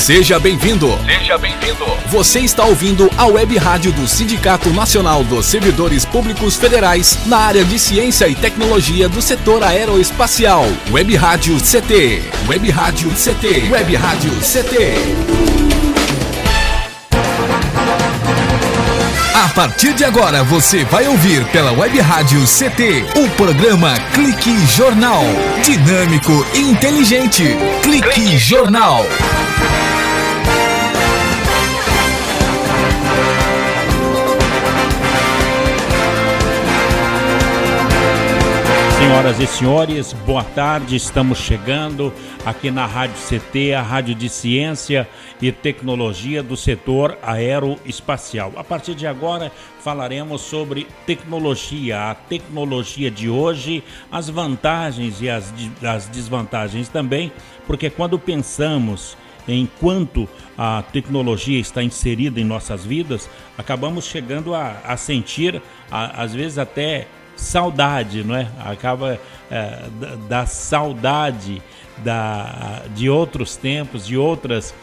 Seja bem-vindo. Seja bem-vindo. Você está ouvindo a Web Rádio do Sindicato Nacional dos Servidores Públicos Federais na área de Ciência e Tecnologia do setor aeroespacial. Web Rádio CT. Web Rádio CT. Web Rádio CT. A partir de agora você vai ouvir pela Web Rádio CT o programa Clique Jornal. Dinâmico e inteligente. Clique Jornal. Senhoras e senhores, boa tarde. Estamos chegando aqui na Rádio CT, a Rádio de Ciência e Tecnologia do setor aeroespacial. A partir de agora falaremos sobre tecnologia, a tecnologia de hoje, as vantagens e as desvantagens também, porque quando pensamos em quanto a tecnologia está inserida em nossas vidas, acabamos chegando a sentir, às vezes até saudade, não é? Acaba da saudade de outros tempos, de outras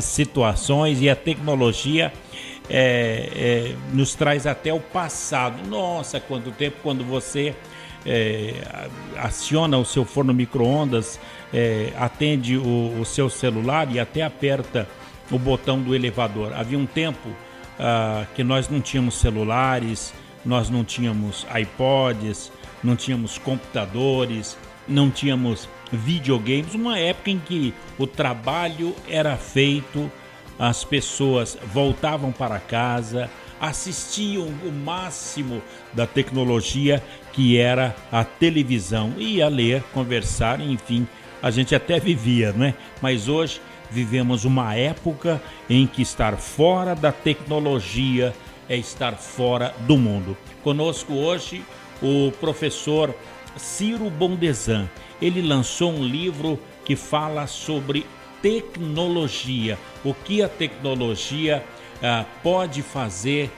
situações, e a tecnologia nos traz até o passado. Nossa, quanto tempo! Quando você aciona o seu forno micro-ondas, atende o seu celular e até aperta o botão do elevador. Havia um tempo que nós não tínhamos celulares, nós não tínhamos iPods, não tínhamos computadores, não tínhamos videogames. Uma época em que o trabalho era feito, as pessoas voltavam para casa, assistiam o máximo da tecnologia, que era a televisão, ia ler, conversar, enfim, a gente até vivia, não é? Mas hoje vivemos uma época em que estar fora da tecnologia é estar fora do mundo. Conosco hoje o professor Ciro Bondesan. Ele lançou um livro que fala sobre tecnologia, o que a tecnologia pode fazer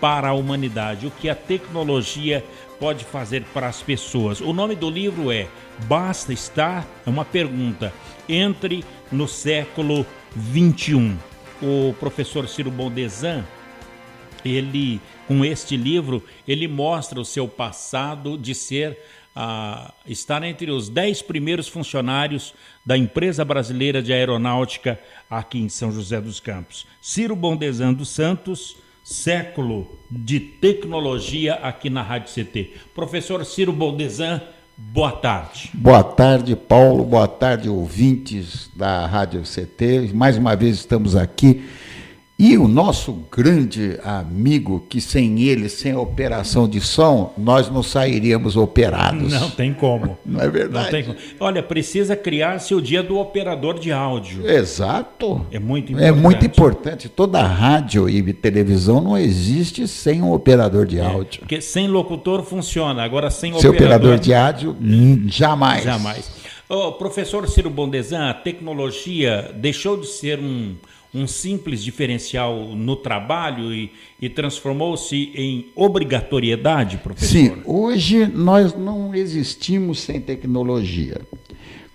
para a humanidade, o que a tecnologia pode fazer para as pessoas. O nome do livro é Basta Estar, é uma pergunta, entre no século XXI. O professor Ciro Bondesan, ele, com este livro, ele mostra o seu passado de estar entre os 10 primeiros funcionários da empresa brasileira de aeronáutica aqui em São José dos Campos. Ciro Bondesan dos Santos, século de tecnologia aqui na Rádio CT. Professor Ciro Bondesan, boa tarde. Boa tarde, Paulo. Boa tarde, ouvintes da Rádio CT. Mais uma vez estamos aqui. E o nosso grande amigo, que sem ele, sem a operação de som, nós não sairíamos operados. Não tem como. Não é verdade? Não tem como. Olha, precisa criar-se o dia do operador de áudio. Exato. É muito importante. É muito importante. Toda rádio e televisão não existe sem um operador de áudio. Porque sem locutor funciona, agora sem operador de áudio, jamais. Jamais. Professor Ciro Bondesan, a tecnologia deixou de ser um simples diferencial no trabalho e transformou-se em obrigatoriedade, professor? Sim, hoje nós não existimos sem tecnologia.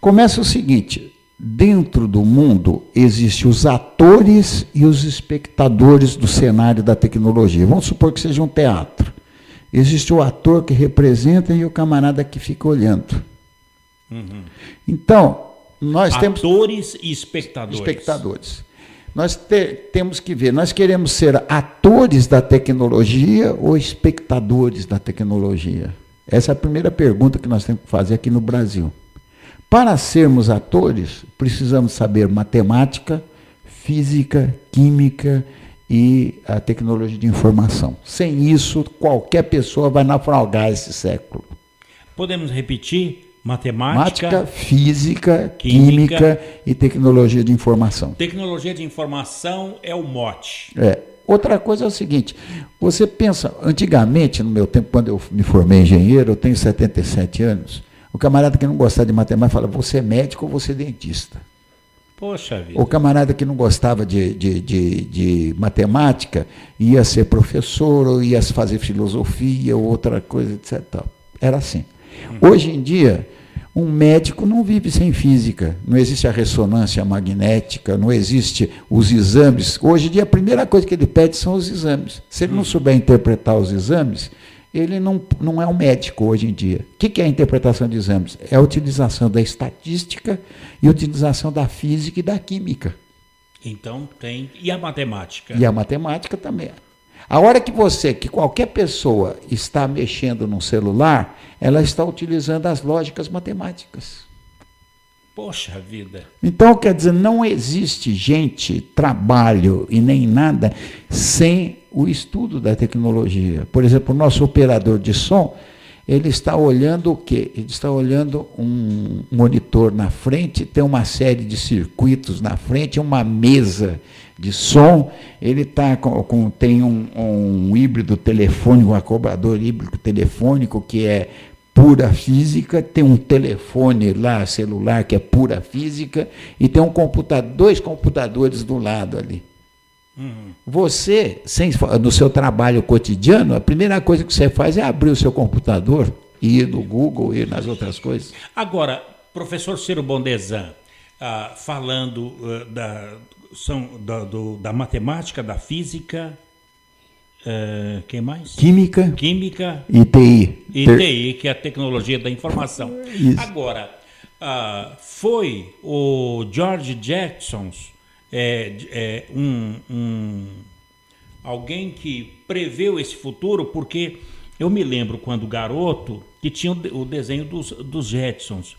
Começa o seguinte: dentro do mundo existem os atores e os espectadores do cenário da tecnologia. Vamos supor que seja um teatro. Existe o ator que representa e o camarada que fica olhando. Uhum. Então, nós temos atores e espectadores. Nós temos que ver, nós queremos ser atores da tecnologia ou espectadores da tecnologia? Essa é a primeira pergunta que nós temos que fazer aqui no Brasil. Para sermos atores, precisamos saber matemática, física, química e a tecnologia de informação. Sem isso, qualquer pessoa vai naufragar esse século. Podemos repetir? Matemática, física, química e tecnologia de informação. Tecnologia de informação é o mote. Outra coisa é o seguinte: você pensa, antigamente, no meu tempo, quando eu me formei engenheiro, eu tenho 77 anos, o camarada que não gostava de matemática fala, você é médico ou você é dentista? Poxa vida. O camarada que não gostava de matemática ia ser professor, ou ia fazer filosofia, ou outra coisa, etc. Era assim. Hoje em dia, Um médico não vive sem física, não existe a ressonância magnética, não existe os exames. Hoje em dia, a primeira coisa que ele pede são os exames. Se ele não souber interpretar os exames, ele não é um médico hoje em dia. O que é a interpretação de exames? É a utilização da estatística e a utilização da física e da química. Então tem... E a matemática? E a matemática também. A hora que qualquer pessoa está mexendo num celular, ela está utilizando as lógicas matemáticas. Poxa vida. Então, quer dizer, não existe gente, trabalho e nem nada sem o estudo da tecnologia. Por exemplo, o nosso operador de som, ele está olhando o quê? Ele está olhando um monitor na frente, tem uma série de circuitos na frente, uma mesa de som, ele tem um híbrido telefônico, um acobrador híbrido telefônico que é pura física, tem um telefone lá, celular, que é pura física, e tem dois computadores do lado ali. Você, no seu trabalho cotidiano, a primeira coisa que você faz é abrir o seu computador, ir no Google, ir nas outras coisas. Agora, professor Ciro Bondesan, falando da matemática, da física, quem mais? Química e TI. E TI, que é a tecnologia da informação. Isso. Agora, foi o George Jetson alguém que preveu esse futuro, porque eu me lembro quando garoto que tinha o desenho dos Jetsons,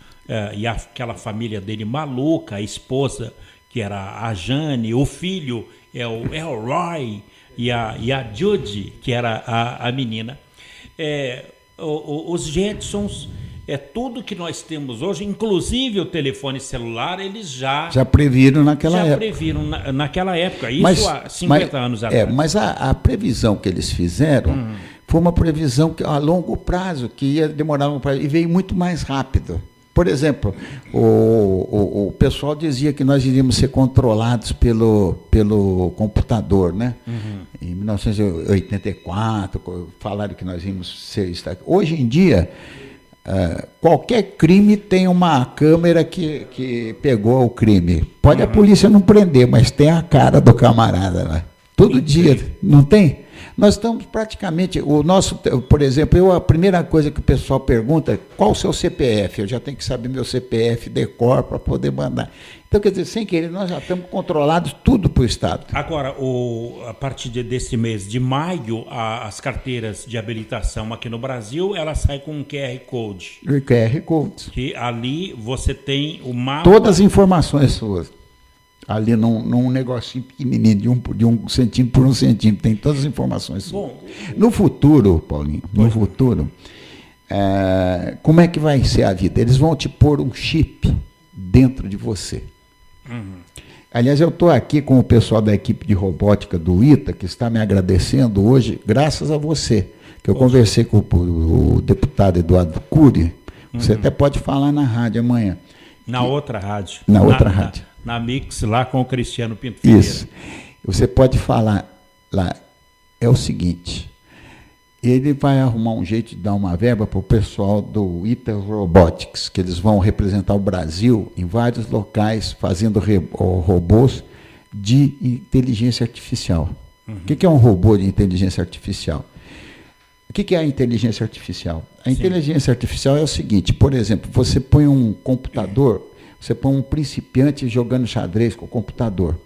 e aquela família dele maluca, a esposa que era a Jane, o filho é o Roy, e a Judy, que era a menina. Os Jetsons, tudo que nós temos hoje, inclusive o telefone celular, eles já previram naquela época. Naquela época, isso há 50 anos atrás. Mas a previsão que eles fizeram foi uma previsão a longo prazo, que ia demorar um prazo, e veio muito mais rápido. Por exemplo, o pessoal dizia que nós iríamos ser controlados pelo computador, né? Em 1984, falaram que nós íamos ser... Hoje em dia, qualquer crime tem uma câmera que pegou o crime. Pode a polícia não prender, mas tem a cara do camarada lá. Todo dia, não tem? Nós estamos praticamente, por exemplo, a primeira coisa que o pessoal pergunta, qual o seu CPF? Eu já tenho que saber meu CPF de cor para poder mandar. Então, quer dizer, sem querer, nós já estamos controlados tudo para o Estado. Agora, a partir desse mês de maio, as carteiras de habilitação aqui no Brasil, ela sai com um QR Code. O QR Code. Que ali você tem o mapa... Todas as informações suas. Ali num negocinho pequenininho, de um centímetro por um centímetro, tem todas as informações. Bom, no futuro, Paulinho, como é que vai ser a vida? Eles vão te pôr um chip dentro de você. Aliás, eu estou aqui com o pessoal da equipe de robótica do ITA, que está me agradecendo hoje, graças a você, que eu conversei com o deputado Eduardo Cury. Você até pode falar na rádio amanhã. Outra rádio. Outra rádio. Na Mix, lá com o Cristiano Pinto Ferreira. Isso. Você pode falar lá. É o seguinte, ele vai arrumar um jeito de dar uma verba para o pessoal do ITA Robotics, que eles vão representar o Brasil em vários locais, fazendo robôs de inteligência artificial. O que é um robô de inteligência artificial? O que é a inteligência artificial? A inteligência artificial é o seguinte, por exemplo, você põe um computador... Você põe um principiante jogando xadrez com o computador.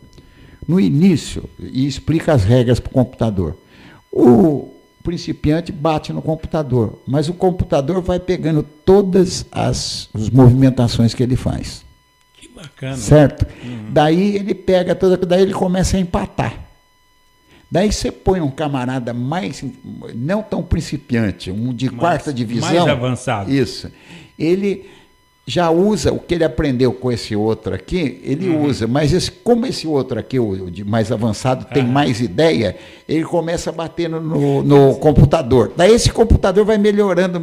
No início, e explica as regras para o computador. O principiante bate no computador, mas o computador vai pegando todas as movimentações que ele faz. Que bacana. Certo? Daí ele pega daí ele começa a empatar. Daí você põe um camarada não tão principiante, um de quarta divisão. Mais avançado. Isso. Ele... já usa o que ele aprendeu com esse outro aqui, ele usa, mas como esse outro aqui, o de mais avançado, tem mais ideia, ele começa a bater no computador. Daí esse computador vai melhorando,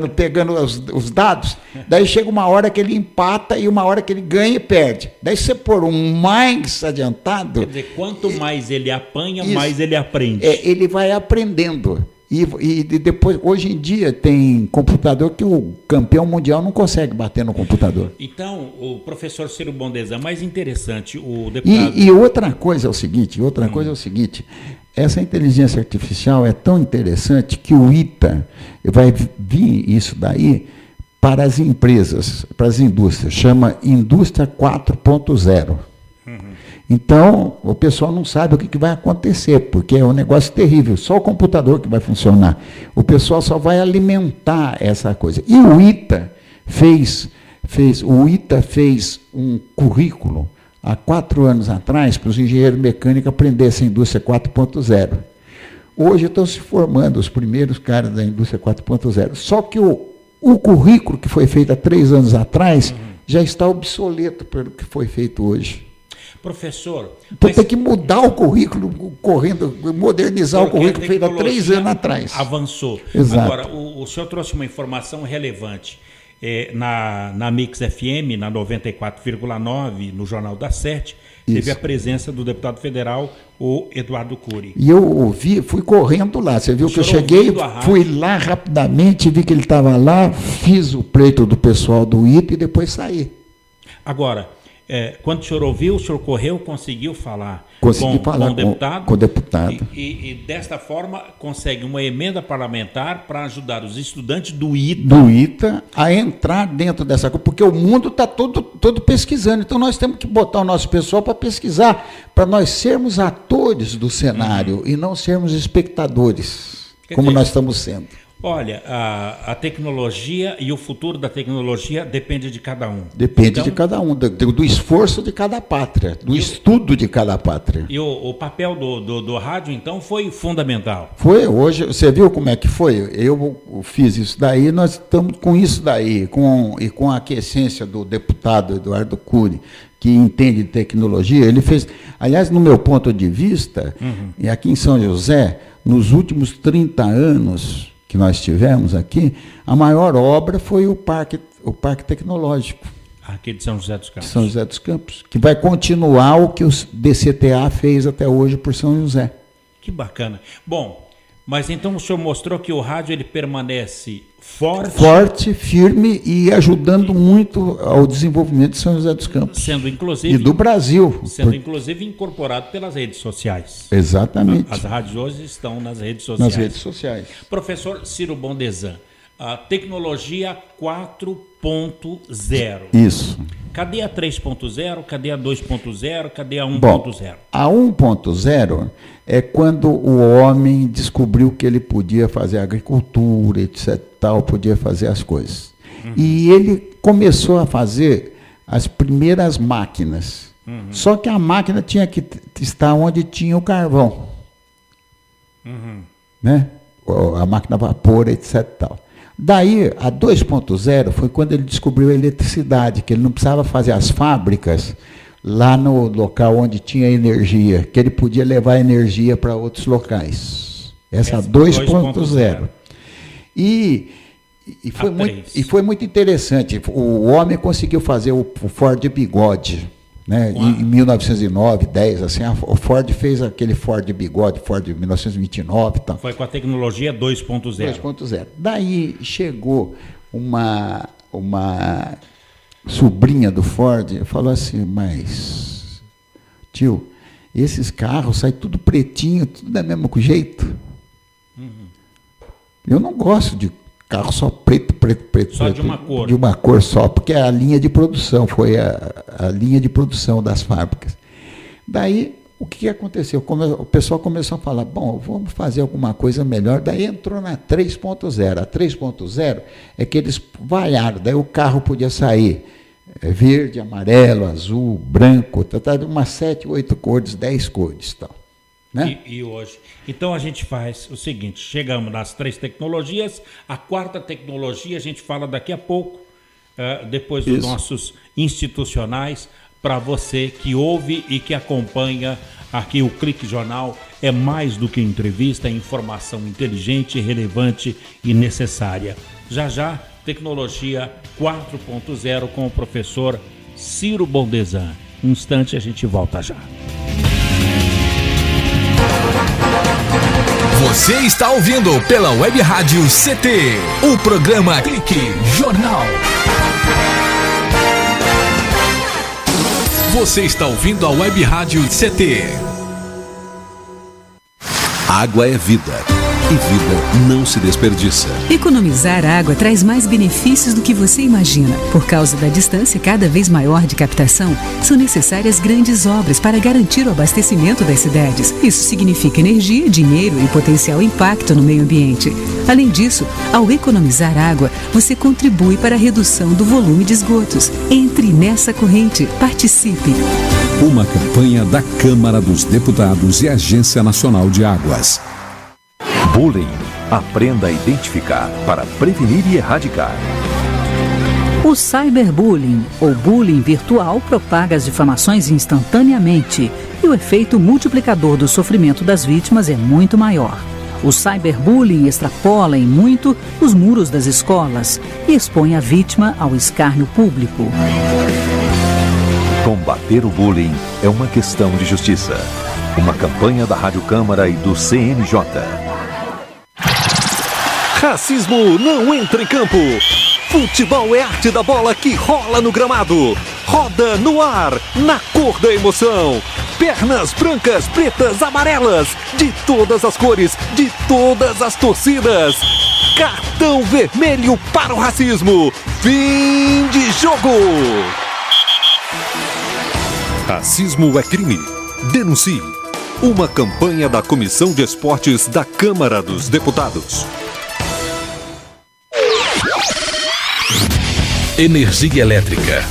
pegando os dados, daí chega uma hora que ele empata e uma hora que ele ganha e perde. Daí se você pôr um mais adiantado... Quer dizer, quanto mais ele apanha, mais ele aprende. Ele vai aprendendo. E depois, hoje em dia, tem computador que o campeão mundial não consegue bater no computador. Então, o professor Ciro Bondesan, mais interessante, o deputado... E outra coisa é o seguinte, essa inteligência artificial é tão interessante que o ITA vai vir isso daí para as empresas, para as indústrias, chama Indústria 4.0. Então, o pessoal não sabe o que vai acontecer, porque é um negócio terrível, só o computador que vai funcionar. O pessoal só vai alimentar essa coisa. E o ITA fez um currículo há 4 anos atrás para os engenheiros mecânicos aprenderem essa indústria 4.0. Hoje estão se formando os primeiros caras da indústria 4.0. Só que o currículo que foi feito há 3 anos atrás já está obsoleto pelo que foi feito hoje. Professor... Então tem que mudar o currículo, modernizar o currículo feito há 3 anos atrás. Avançou. Exato. Agora, o senhor trouxe uma informação relevante. Na Mix FM, na 94,9, no Jornal da 7, teve a presença do deputado federal, o Eduardo Cury. E eu ouvi, fui correndo lá. Você viu que eu cheguei, fui lá rapidamente, vi que ele estava lá, fiz o pleito do pessoal do ITA e depois saí. Agora, quando o senhor ouviu, o senhor correu, conseguiu falar com o deputado? Com o deputado. E desta forma consegue uma emenda parlamentar para ajudar os estudantes do ITA. Do ITA a entrar dentro dessa coisa, porque o mundo está todo pesquisando. Então nós temos que botar o nosso pessoal para pesquisar, para nós sermos atores do cenário e não sermos espectadores, como nós estamos sendo. Olha, a tecnologia e o futuro da tecnologia depende de cada um. Depende de cada um, do esforço de cada pátria, do estudo de cada pátria. E o papel do rádio, então, foi fundamental. Foi, hoje, você viu como é que foi? Eu fiz isso daí, nós estamos com isso daí, com a aquiescência do deputado Eduardo Cury, que entende de tecnologia. Ele fez, aliás, no meu ponto de vista, e aqui em São José, nos últimos 30 anos... que nós tivemos aqui, a maior obra foi o Parque Tecnológico. Aqui de São José dos Campos. São José dos Campos, que vai continuar o que o DCTA fez até hoje por São José. Que bacana. Bom, mas então o senhor mostrou que o rádio ele permanece forte, firme e ajudando muito ao desenvolvimento de São José dos Campos. Sendo inclusive... E do Brasil. Inclusive incorporado pelas redes sociais. Exatamente. As rádios hoje estão nas redes sociais. Nas redes sociais. Professor Ciro Bondesan, a tecnologia 4.0. Isso. Cadê a 3.0? Cadê a 2.0? Cadê a 1.0? Bom, a 1.0 é quando o homem descobriu que ele podia fazer agricultura, etc. Tal, podia fazer as coisas. E ele começou a fazer as primeiras máquinas. Só que a máquina tinha que estar onde tinha o carvão. Né? A máquina a vapor, etc. Tal. Daí, a 2.0 foi quando ele descobriu a eletricidade, que ele não precisava fazer as fábricas lá no local onde tinha energia, que ele podia levar energia para outros locais. Essa 2.0. E foi muito interessante. O homem conseguiu fazer o Ford Bigode. Né? Em 1909, 10, assim, o Ford fez aquele Ford Bigode, Ford 1929. Tá. Foi com a tecnologia 2.0. 2.0. Daí chegou uma sobrinha do Ford e falou assim, mas, tio, esses carros saem tudo pretinho, tudo do mesmo jeito. Eu não gosto de carro só preto. Só de uma cor. De uma cor só, porque é a linha de produção, foi a linha de produção das fábricas. Daí, o que aconteceu? O pessoal começou a falar, bom, vamos fazer alguma coisa melhor. Daí entrou na 3.0. A 3.0 é que eles variaram, daí o carro podia sair verde, amarelo, azul, branco, umas 7, 8 cores, 10 cores, tal. Né? E hoje. Então a gente faz o seguinte, chegamos nas 3 tecnologias, a 4ª tecnologia a gente fala daqui a pouco, depois dos nossos institucionais, para você que ouve e que acompanha aqui o Clique Jornal, é mais do que entrevista, é informação inteligente, relevante e necessária. Já, tecnologia 4.0 com o professor Ciro Bondesan. Um instante, a gente volta já. Você está ouvindo pela Web Rádio CT, o programa Clique Jornal. Você está ouvindo a Web Rádio CT. Água é vida. E vida não se desperdiça. Economizar água traz mais benefícios do que você imagina. Por causa da distância cada vez maior de captação, são necessárias grandes obras para garantir o abastecimento das cidades. Isso significa energia, dinheiro e potencial impacto no meio ambiente. Além disso, ao economizar água, você contribui para a redução do volume de esgotos. Entre nessa corrente, participe. Uma campanha da Câmara dos Deputados e Agência Nacional de Águas. Bullying. Aprenda a identificar para prevenir e erradicar. O cyberbullying, ou bullying virtual, propaga as difamações instantaneamente e o efeito multiplicador do sofrimento das vítimas é muito maior. O cyberbullying extrapola em muito os muros das escolas e expõe a vítima ao escárnio público. Combater o bullying é uma questão de justiça. Uma campanha da Rádio Câmara e do CNJ. Racismo não entra em campo. Futebol é arte da bola que rola no gramado. Roda no ar, na cor da emoção. Pernas brancas, pretas, amarelas, de todas as cores, de todas as torcidas. Cartão vermelho para o racismo. Fim de jogo. Racismo é crime. Denuncie. Uma campanha da Comissão de Esportes da Câmara dos Deputados. Energia elétrica.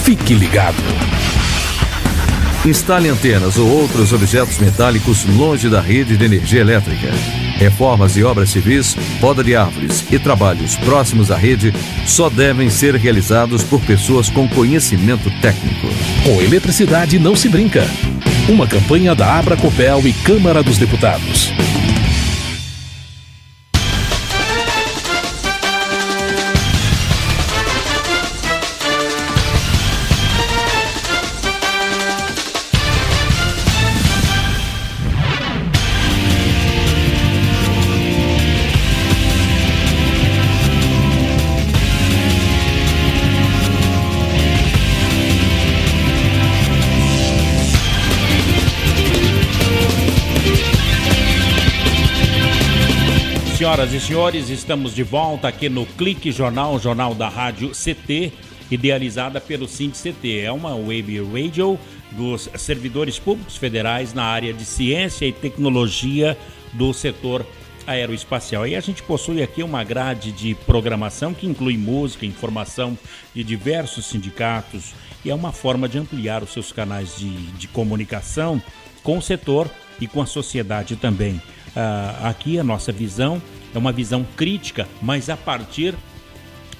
Fique ligado. Instale antenas ou outros objetos metálicos longe da rede de energia elétrica. Reformas e obras civis, poda de árvores e trabalhos próximos à rede só devem ser realizados por pessoas com conhecimento técnico. Com eletricidade não se brinca. Uma campanha da Abracopel e Câmara dos Deputados. Senhoras e senhores, estamos de volta aqui no Clique Jornal, jornal da Rádio CT, idealizada pelo SINDI-CT. É uma web radio dos servidores públicos federais na área de ciência e tecnologia do setor aeroespacial. E a gente possui aqui uma grade de programação que inclui música, informação de diversos sindicatos e é uma forma de ampliar os seus canais de comunicação com o setor e com a sociedade também. Aqui a nossa visão é uma visão crítica, mas a partir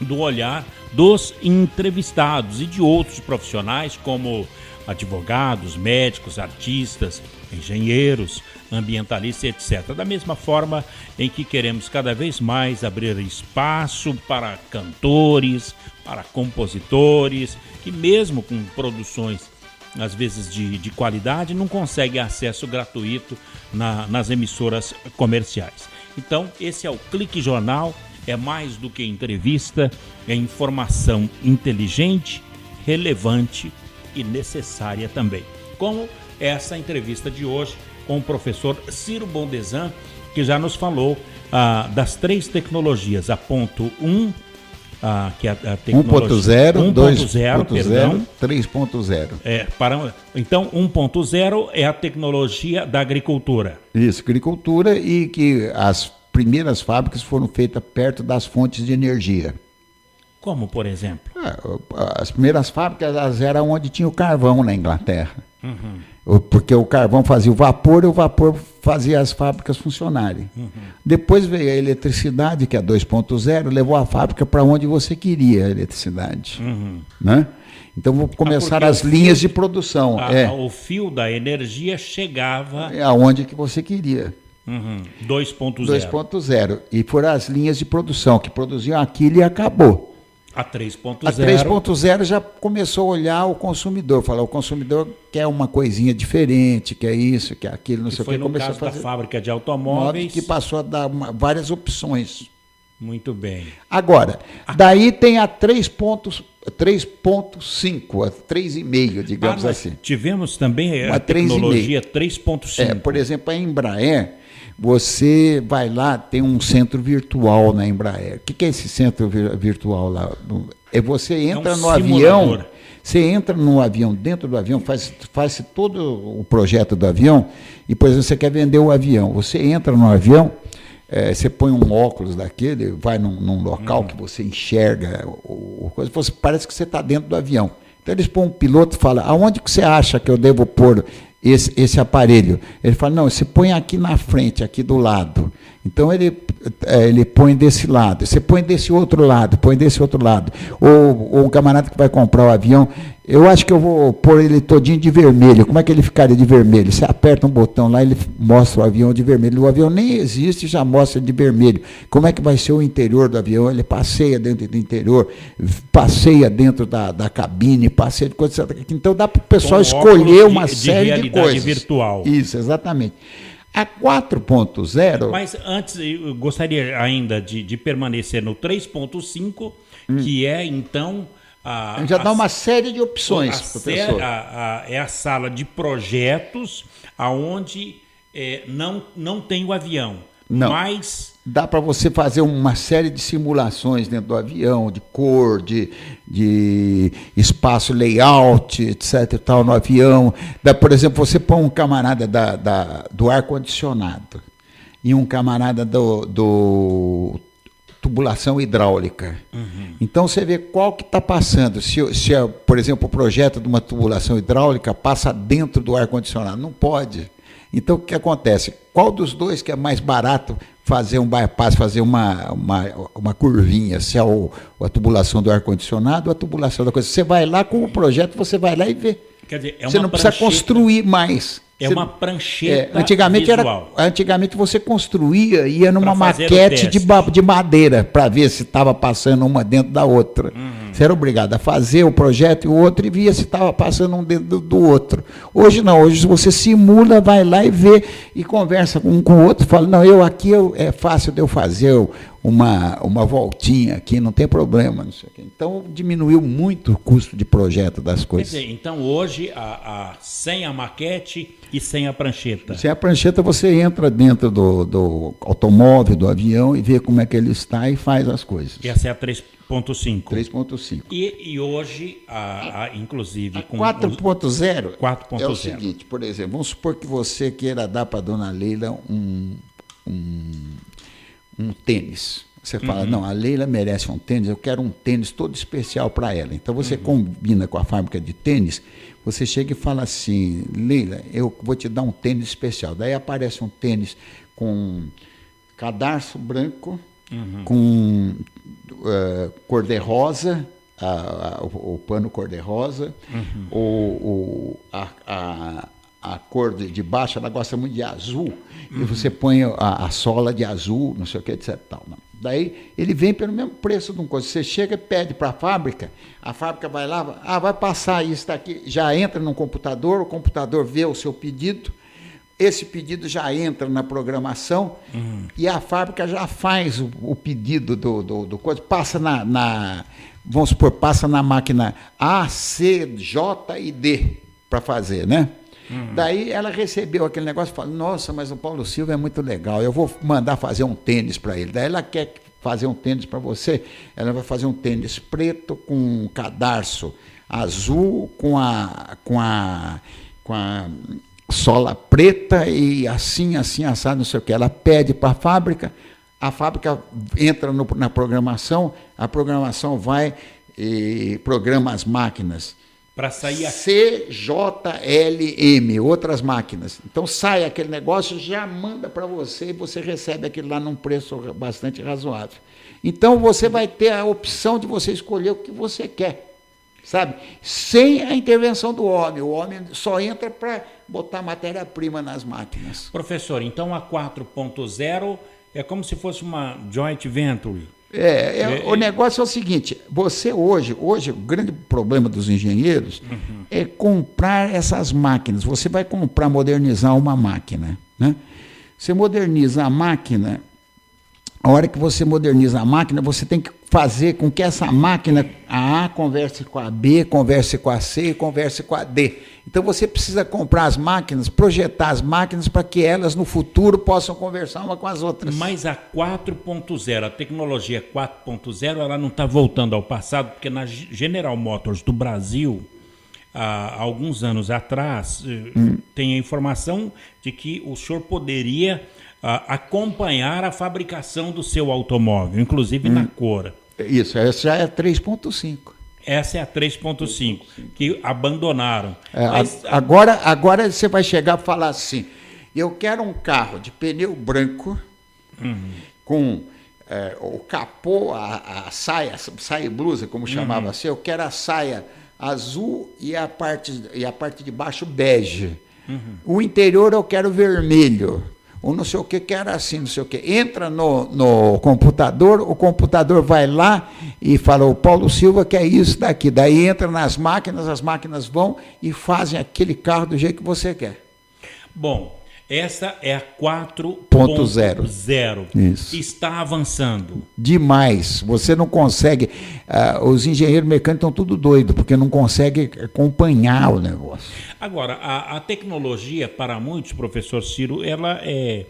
do olhar dos entrevistados e de outros profissionais como advogados, médicos, artistas, engenheiros, ambientalistas, etc. Da mesma forma em que queremos cada vez mais abrir espaço para cantores, para compositores, que mesmo com produções às vezes de qualidade, não consegue acesso gratuito nas emissoras comerciais. Então, esse é o Clique Jornal, é mais do que entrevista, é informação inteligente, relevante e necessária também. Como essa entrevista de hoje com o professor Ciro Bondesan, que já nos falou das 3 tecnologias, a ponto 1, que é a tecnologia 1.0, 2.0, 3.0. Então, 1.0 é a tecnologia da agricultura. Isso, agricultura, e que as primeiras fábricas foram feitas perto das fontes de energia. Como, por exemplo? As primeiras fábricas elas eram onde tinha o carvão na Inglaterra. Porque o carvão fazia o vapor e o vapor fazia as fábricas funcionarem. Depois veio a eletricidade, que é 2.0, levou a fábrica para onde você queria a eletricidade. Né? Então vou começar as linhas de produção. O fio da energia chegava aonde que você queria. 2.0. 2.0. E foram as linhas de produção que produziam aquilo e acabou. A 3.0. A 3.0 já começou a olhar o consumidor, falar, o consumidor quer uma coisinha diferente, quer isso, quer aquilo, não sei o que. Foi no caso da fábrica de automóveis. Que passou a dar várias opções. Muito bem. Agora, daí tem a 3.5, a 3,5, digamos assim. Tivemos também uma a tecnologia 3.5. Por exemplo, a Embraer, você vai lá, tem um centro virtual na Embraer. O que é esse centro virtual lá? Você entra no avião, você entra no avião, dentro do avião, faz todo o projeto do avião, e, por exemplo, você quer vender o avião. Você entra no avião, você põe um óculos daquele, vai num local que você enxerga, você parece que você está dentro do avião. Então eles põem um piloto e falam, aonde que você acha que eu devo pôr esse aparelho? Ele fala, não, você põe aqui na frente, aqui do lado. Então ele põe desse lado, você põe desse outro lado, põe desse outro lado. Ou o camarada que vai comprar o avião, eu acho que eu vou pôr ele todinho de vermelho. Como é que ele ficaria de vermelho? Você aperta um botão lá, ele mostra o avião de vermelho. O avião nem existe, já mostra de vermelho. Como é que vai ser o interior do avião? Ele passeia dentro do interior, passeia dentro da cabine, passeia de coisas. Então dá para o pessoal escolher uma série de coisas. Virtual. Isso, exatamente. A 4.0... Mas antes, eu gostaria ainda de permanecer no 3.5, que é, então... já dá uma série de opções para o pessoal. É a sala de projetos onde não tem o avião. Não. Mas dá para você fazer uma série de simulações dentro do avião, de cor, de espaço, layout, etc. E tal, no avião. Por exemplo, você põe um camarada do ar-condicionado e um camarada do tubulação hidráulica. Então você vê qual que está passando. Se por exemplo, o projeto de uma tubulação hidráulica passa dentro do ar-condicionado. Não pode. Então, o que acontece? Qual dos dois que é mais barato fazer um bypass, fazer uma curvinha, se é a tubulação do ar-condicionado ou a tubulação da coisa? Você vai lá com o projeto, você vai lá e vê. Quer dizer, você não precisa construir mais. Uma prancheta antigamente visual. Antigamente você construía, ia numa maquete de madeira para ver se estava passando uma dentro da outra. Você era obrigado a fazer o projeto e o outro e via se estava passando um dentro do outro. Hoje não, hoje você simula, vai lá e vê e conversa um com o outro, fala, não, é fácil de eu fazer uma voltinha aqui, não tem problema. Não sei o quê. Então diminuiu muito o custo de projeto das coisas. Quer dizer, então hoje, sem a maquete e sem a prancheta. Sem a prancheta você entra dentro do automóvel, do avião e vê como é que ele está e faz as coisas. Essa é a 3.5. 3.5. E hoje, inclusive... A 4.0 4.0 é o seguinte, por exemplo, vamos supor que você queira dar para a dona Leila um tênis. Você fala, não, a Leila merece um tênis, eu quero um tênis todo especial para ela. Então você combina com a fábrica de tênis, você chega e fala assim, Leila, eu vou te dar um tênis especial. Daí aparece um tênis com cadarço branco, com cor-de-rosa, o pano cor-de-rosa, a cor de baixo, ela gosta muito de azul, e você põe a sola de azul, não sei o que, etc. Tal, não. Daí ele vem pelo mesmo preço de uma coisa. Você chega e pede para a fábrica vai lá, vai passar isso daqui, já entra no computador, o computador vê o seu pedido, esse pedido já entra na programação e a fábrica já faz o pedido do coisa, passa vamos supor, passa na máquina A, C, J e D para fazer, né? Daí ela recebeu aquele negócio e falou, nossa, mas o Paulo Silva é muito legal, eu vou mandar fazer um tênis para ele. Daí ela quer fazer um tênis para você, ela vai fazer um tênis preto com um cadarço azul, com a sola preta e assim, assado, não sei o que. Ela pede para a fábrica entra na programação, a programação vai e programa as máquinas. Para sair CJLM, outras máquinas. Então sai aquele negócio, já manda para você e você recebe aquilo lá num preço bastante razoável. Então você vai ter a opção de você escolher o que você quer, sabe? Sem a intervenção do homem. O homem só entra para botar matéria-prima nas máquinas. Professor, então a 4.0 é como se fosse uma joint venture. O negócio é o seguinte, você hoje o grande problema dos engenheiros é comprar essas máquinas. Você vai modernizar uma máquina, né? Você moderniza a máquina, a hora que você moderniza a máquina, você tem que fazer com que essa máquina, a A converse com a B, converse com a C e converse com a D. Então você precisa comprar as máquinas, projetar as máquinas para que elas no futuro possam conversar uma com as outras. Mas a 4.0, a tecnologia 4.0, ela não está voltando ao passado, porque na General Motors do Brasil, há alguns anos atrás, tem a informação de que o senhor poderia acompanhar a fabricação do seu automóvel, inclusive na cor. Isso, essa já é 3.5. Essa é a 3.5, que abandonaram. Agora você vai chegar e falar assim, eu quero um carro de pneu branco, com o capô, a saia e blusa, como chamava assim, eu quero a saia azul e a parte de baixo bege. O interior eu quero vermelho. Ou não sei o que, quero assim, não sei o que. Entra no computador, o computador vai lá e fala, o Paulo Silva quer isso daqui. Daí entra nas máquinas, as máquinas vão e fazem aquele carro do jeito que você quer. Bom, essa é a 4.0. Isso. Está avançando. Demais. Você não consegue... os engenheiros mecânicos estão tudo doidos, porque não conseguem acompanhar o negócio. Agora, a tecnologia, para muitos, professor Ciro, ela é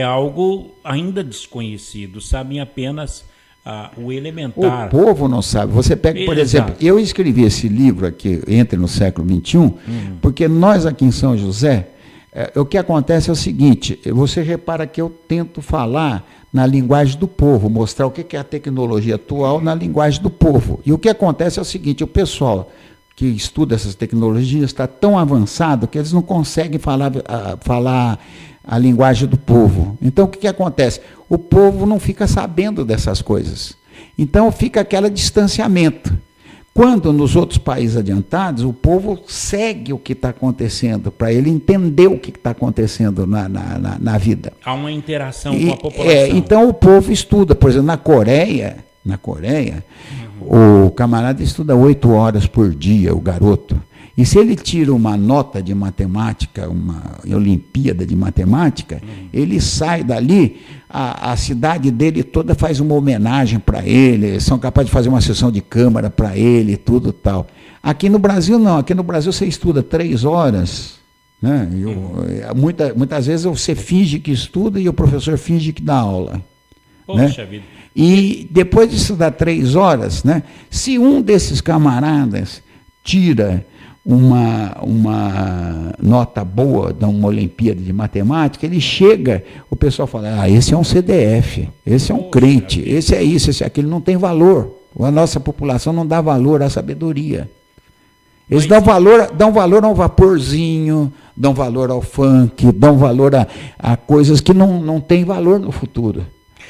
algo ainda desconhecido. Sabem apenas o elementar. O povo não sabe. Você pega, por exemplo, eu escrevi esse livro aqui, Entre no Século XXI, porque nós aqui em São José... o que acontece é o seguinte, você repara que eu tento falar na linguagem do povo, mostrar o que é a tecnologia atual na linguagem do povo. E o que acontece é o seguinte, o pessoal que estuda essas tecnologias está tão avançado que eles não conseguem falar a linguagem do povo. Então, o que acontece? O povo não fica sabendo dessas coisas. Então, fica aquele distanciamento. Quando nos outros países adiantados, o povo segue o que está acontecendo, para ele entender o que está acontecendo na vida. Há uma interação com a população. Então o povo estuda. Por exemplo, na Coreia, o camarada estuda 8 horas por dia, o garoto. E se ele tira uma nota de matemática, uma Olimpíada de matemática, ele sai dali, a cidade dele toda faz uma homenagem para ele, eles são capazes de fazer uma sessão de câmara para ele, tudo tal. Aqui no Brasil não, aqui no Brasil você estuda 3 horas, né? Muitas vezes você finge que estuda e o professor finge que dá aula. Poxa, né? Vida. E depois de estudar 3 horas, né, se um desses camaradas tira uma nota boa de uma Olimpíada de Matemática, ele chega, o pessoal fala, esse é um CDF, esse é um crente, esse é isso, esse é aquilo, não tem valor. A nossa população não dá valor à sabedoria. Eles dão valor a um vaporzinho, dão valor ao funk, dão valor a coisas que não têm valor no futuro.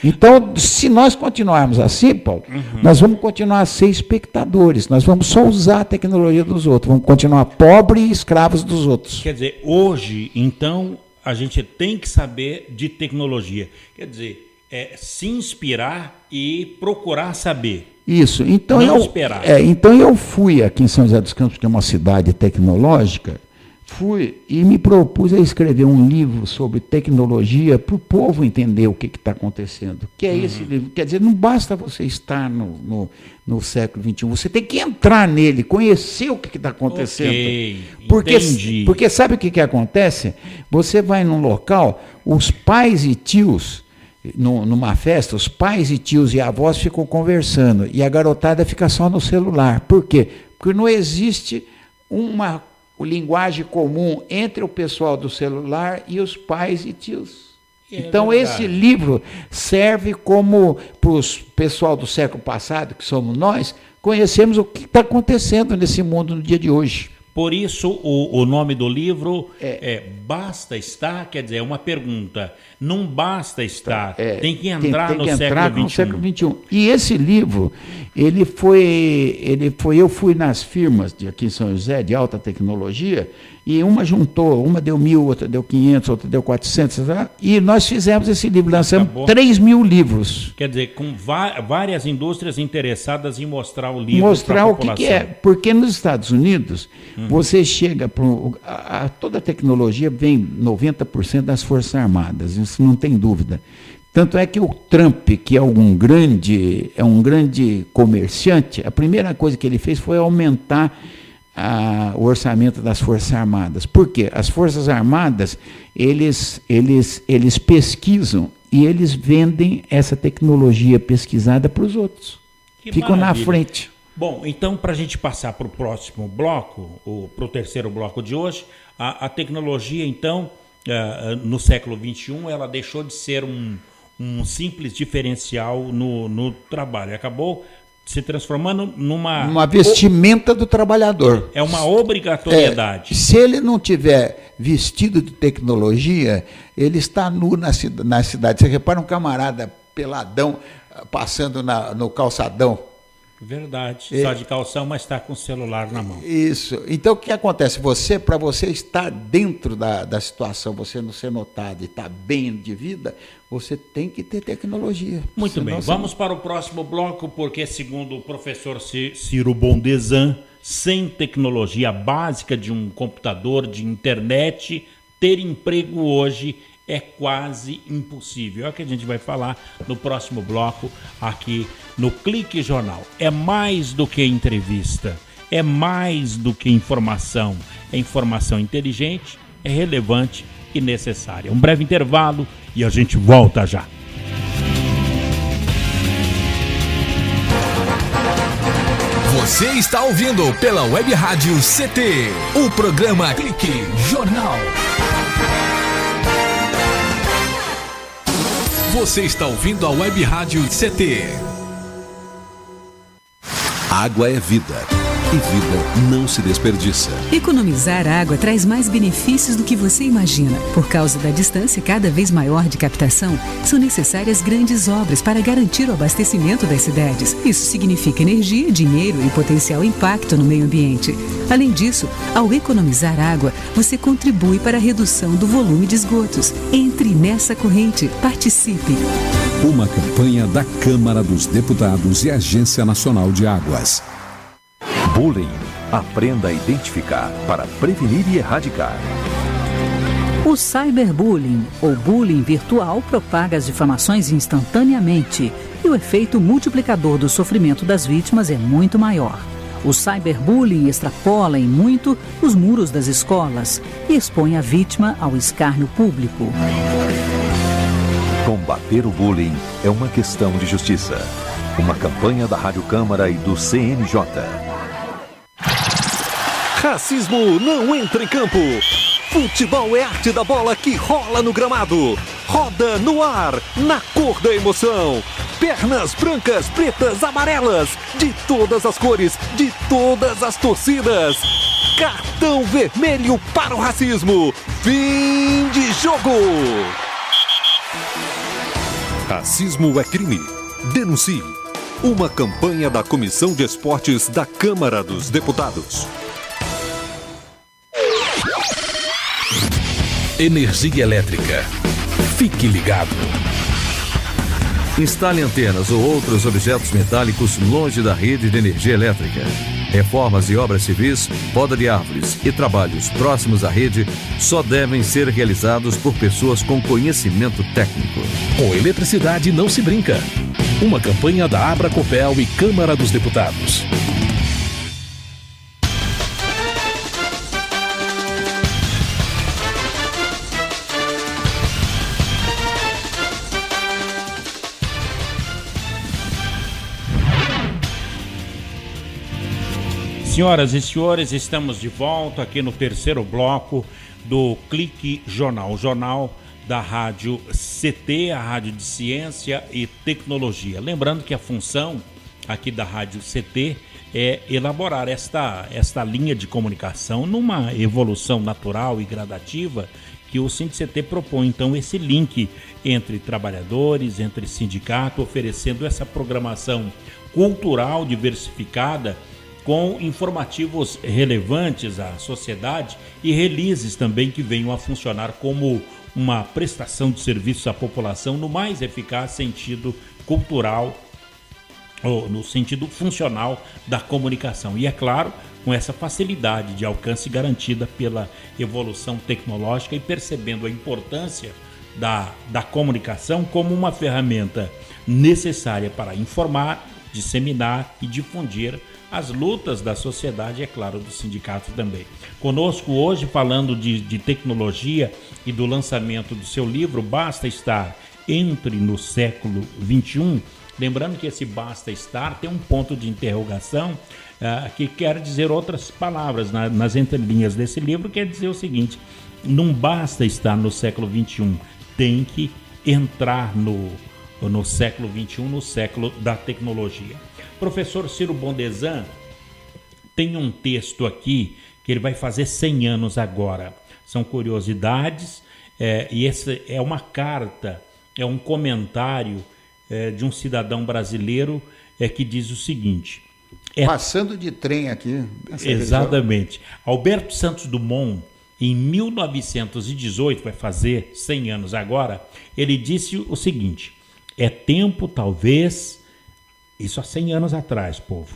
Então, se nós continuarmos assim, Paulo, nós vamos continuar a ser espectadores, nós vamos só usar a tecnologia dos outros, vamos continuar pobres e escravos dos outros. Quer dizer, hoje, então, a gente tem que saber de tecnologia. Quer dizer, se inspirar e procurar saber. Isso. Então, esperar. Então eu fui aqui em São José dos Campos, que é uma cidade tecnológica, fui e me propus a escrever um livro sobre tecnologia para o povo entender o que está acontecendo. Que é esse livro. Quer dizer, não basta você estar no século XXI, você tem que entrar nele, conhecer o que está acontecendo. Okay, porque sabe o que acontece? Você vai num local, os pais e tios, numa festa, os pais e tios e avós ficam conversando e a garotada fica só no celular. Por quê? Porque não existe uma linguagem comum entre o pessoal do celular e os pais e tios. Então, esse livro serve como para o pessoal do século passado, que somos nós, conhecemos o que está acontecendo nesse mundo no dia de hoje. Por isso, o nome do livro é Basta Estar, quer dizer, é uma pergunta. Não basta estar, tem que entrar no século XXI. E esse livro, eu fui nas firmas aqui em São José, de alta tecnologia, e uma juntou, uma deu 1.000, outra deu 500, outra deu 400, e nós fizemos esse livro, lançamos 3.000 livros. Quer dizer, com várias indústrias interessadas em mostrar o livro. Mostrar o que é, porque nos Estados Unidos, você chega para toda a tecnologia vem 90% das Forças Armadas, isso não tem dúvida. Tanto é que o Trump, que é um grande comerciante, a primeira coisa que ele fez foi aumentar o orçamento das Forças Armadas. Por quê? As Forças Armadas, eles pesquisam e eles vendem essa tecnologia pesquisada para os outros. Ficam na frente. Bom, então, para a gente passar para o próximo bloco, para o terceiro bloco de hoje, a tecnologia, então, no século XXI, ela deixou de ser um simples diferencial no trabalho. Acabou se transformando numa vestimenta do trabalhador. É uma obrigatoriedade. Se ele não tiver vestido de tecnologia, ele está nu na cidade. Você repara um camarada peladão passando no calçadão. Verdade. Só de calção, mas está com o celular na mão. Isso. Então, o que acontece? Para você estar dentro da situação, você não ser notado e estar bem de vida, você tem que ter tecnologia. Muito bem. Vamos para o próximo bloco, porque, segundo o professor Ciro Bondezan, sem tecnologia básica de um computador, de internet, ter emprego hoje é quase impossível. É o que a gente vai falar no próximo bloco aqui no Clique Jornal. É mais do que entrevista, é mais do que informação. É informação inteligente, é relevante e necessária. Um breve intervalo e a gente volta já. Você está ouvindo pela Web Rádio CT, o programa Clique Jornal. Você está ouvindo a Web Rádio CT. Água é vida. E vida não se desperdiça. Economizar água traz mais benefícios do que você imagina. Por causa da distância cada vez maior de captação, são necessárias grandes obras para garantir o abastecimento das cidades. Isso significa energia, dinheiro e potencial impacto no meio ambiente. Além disso, ao economizar água, você contribui para a redução do volume de esgotos. Entre nessa corrente. Participe. Uma campanha da Câmara dos Deputados e Agência Nacional de Águas. Bullying. Aprenda a identificar para prevenir e erradicar. O cyberbullying, ou bullying virtual, propaga as difamações instantaneamente e o efeito multiplicador do sofrimento das vítimas é muito maior. O cyberbullying extrapola em muito os muros das escolas e expõe a vítima ao escárnio público. Combater o bullying é uma questão de justiça. Uma campanha da Rádio Câmara e do CNJ. Racismo não entra em campo. Futebol é arte da bola que rola no gramado. Roda no ar, na cor da emoção. Pernas brancas, pretas, amarelas. De todas as cores, de todas as torcidas. Cartão vermelho para o racismo. Fim de jogo. Racismo é crime. Denuncie. Uma campanha da Comissão de Esportes da Câmara dos Deputados. Energia elétrica. Fique ligado. Instale antenas ou outros objetos metálicos longe da rede de energia elétrica. Reformas e obras civis, poda de árvores e trabalhos próximos à rede só devem ser realizados por pessoas com conhecimento técnico. Com eletricidade não se brinca. Uma campanha da Abracopel e Câmara dos Deputados. Senhoras e senhores, estamos de volta aqui no terceiro bloco do Clique Jornal, o jornal da Rádio CT, a Rádio de Ciência e Tecnologia. Lembrando que a função aqui da Rádio CT é elaborar esta linha de comunicação numa evolução natural e gradativa que o SINDICT propõe, então, esse link entre trabalhadores, entre sindicato, oferecendo essa programação cultural diversificada com informativos relevantes à sociedade e releases também que venham a funcionar como uma prestação de serviços à população no mais eficaz sentido cultural ou no sentido funcional da comunicação. E é claro, com essa facilidade de alcance garantida pela evolução tecnológica e percebendo a importância da comunicação como uma ferramenta necessária para informar, disseminar e difundir as lutas da sociedade e, é claro, do sindicato também. Conosco hoje, falando de tecnologia e do lançamento do seu livro, Basta Estar, Entre no Século XXI. Lembrando que esse Basta Estar tem um ponto de interrogação que quer dizer outras palavras nas entrelinhas desse livro, quer dizer o seguinte: não basta estar no século XXI, tem que entrar no século XXI, no século da tecnologia. Professor Ciro Bondesan tem um texto aqui que ele vai fazer 100 anos agora. São curiosidades e essa é uma carta, é um comentário de um cidadão brasileiro que diz o seguinte... Passando de trem aqui. Exatamente. Alberto Santos Dumont, em 1918, vai fazer 100 anos agora, ele disse o seguinte: é tempo, talvez, isso há 100 anos atrás, povo,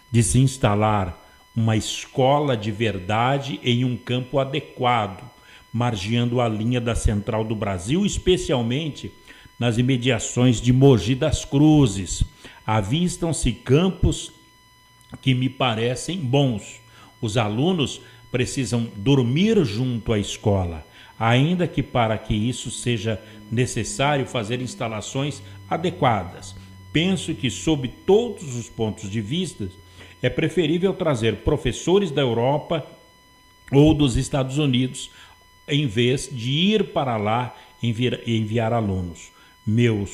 de se instalar uma escola de verdade em um campo adequado, margeando a linha da Central do Brasil, especialmente nas imediações de Mogi das Cruzes. Avistam-se campos que me parecem bons. Os alunos precisam dormir junto à escola, ainda que para que isso seja necessário fazer instalações adequadas. Penso que, sob todos os pontos de vista, é preferível trazer professores da Europa ou dos Estados Unidos, em vez de ir para lá enviar alunos. Meu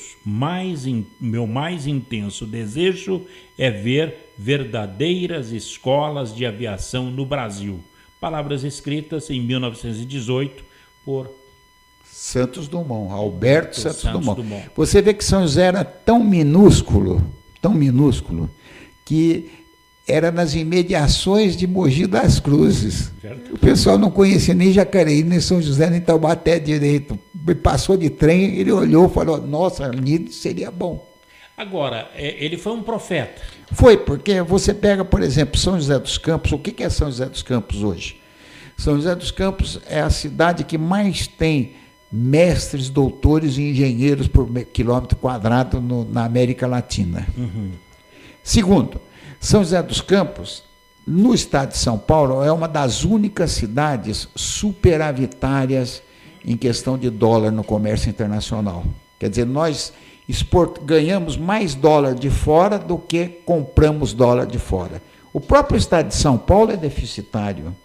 mais intenso desejo é ver verdadeiras escolas de aviação no Brasil. Palavras escritas em 1918 por Santos Dumont, Alberto Santos Dumont. Você vê que São José era tão minúsculo, que era nas imediações de Mogi das Cruzes. Certo. O pessoal não conhecia nem Jacareí, nem São José, nem Taubaté direito. Passou de trem, ele olhou e falou: nossa, ali seria bom. Agora, ele foi um profeta. Foi, porque você pega, por exemplo, São José dos Campos. O que é São José dos Campos hoje? São José dos Campos é a cidade que mais tem mestres, doutores e engenheiros por quilômetro quadrado na América Latina. Uhum. Segundo, São José dos Campos, no estado de São Paulo, é uma das únicas cidades superavitárias em questão de dólar no comércio internacional. Quer dizer, nós ganhamos mais dólar de fora do que compramos dólar de fora. O próprio estado de São Paulo é deficitário.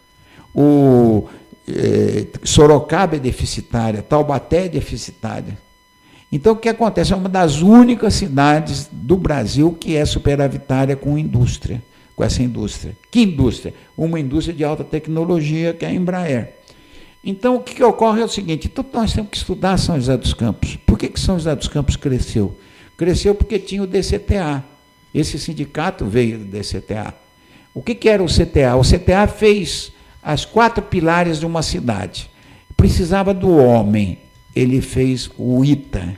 Sorocaba é deficitária, Taubaté é deficitária. Então, o que acontece? É uma das únicas cidades do Brasil que é superavitária com essa indústria. Que indústria? Uma indústria de alta tecnologia, que é a Embraer. Então, o que ocorre é o seguinte: então nós temos que estudar São José dos Campos. Por que São José dos Campos cresceu? Cresceu porque tinha o DCTA. Esse sindicato veio do DCTA. O que era o CTA? O CTA fez as 4 pilares de uma cidade. Precisava do homem. Ele fez o ITA,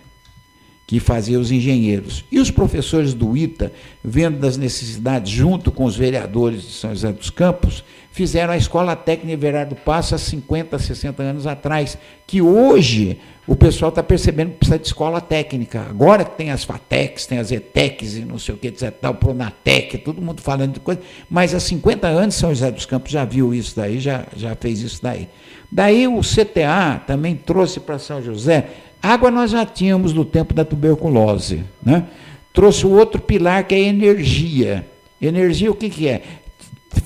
que fazia os engenheiros. E os professores do ITA, vendo das necessidades, junto com os vereadores de São José dos Campos, fizeram a Escola Técnica Everardo Passo há 50, 60 anos atrás, que hoje o pessoal está percebendo que precisa de escola técnica. Agora que tem as FATECs, tem as ETECs e não sei o que, etc., o Pronatec, todo mundo falando de coisa, mas há 50 anos São José dos Campos já viu isso daí, já fez isso daí. Daí o CTA também trouxe para São José. Água nós já tínhamos no tempo da tuberculose, né? Trouxe o outro pilar, que é energia. Energia, o que é?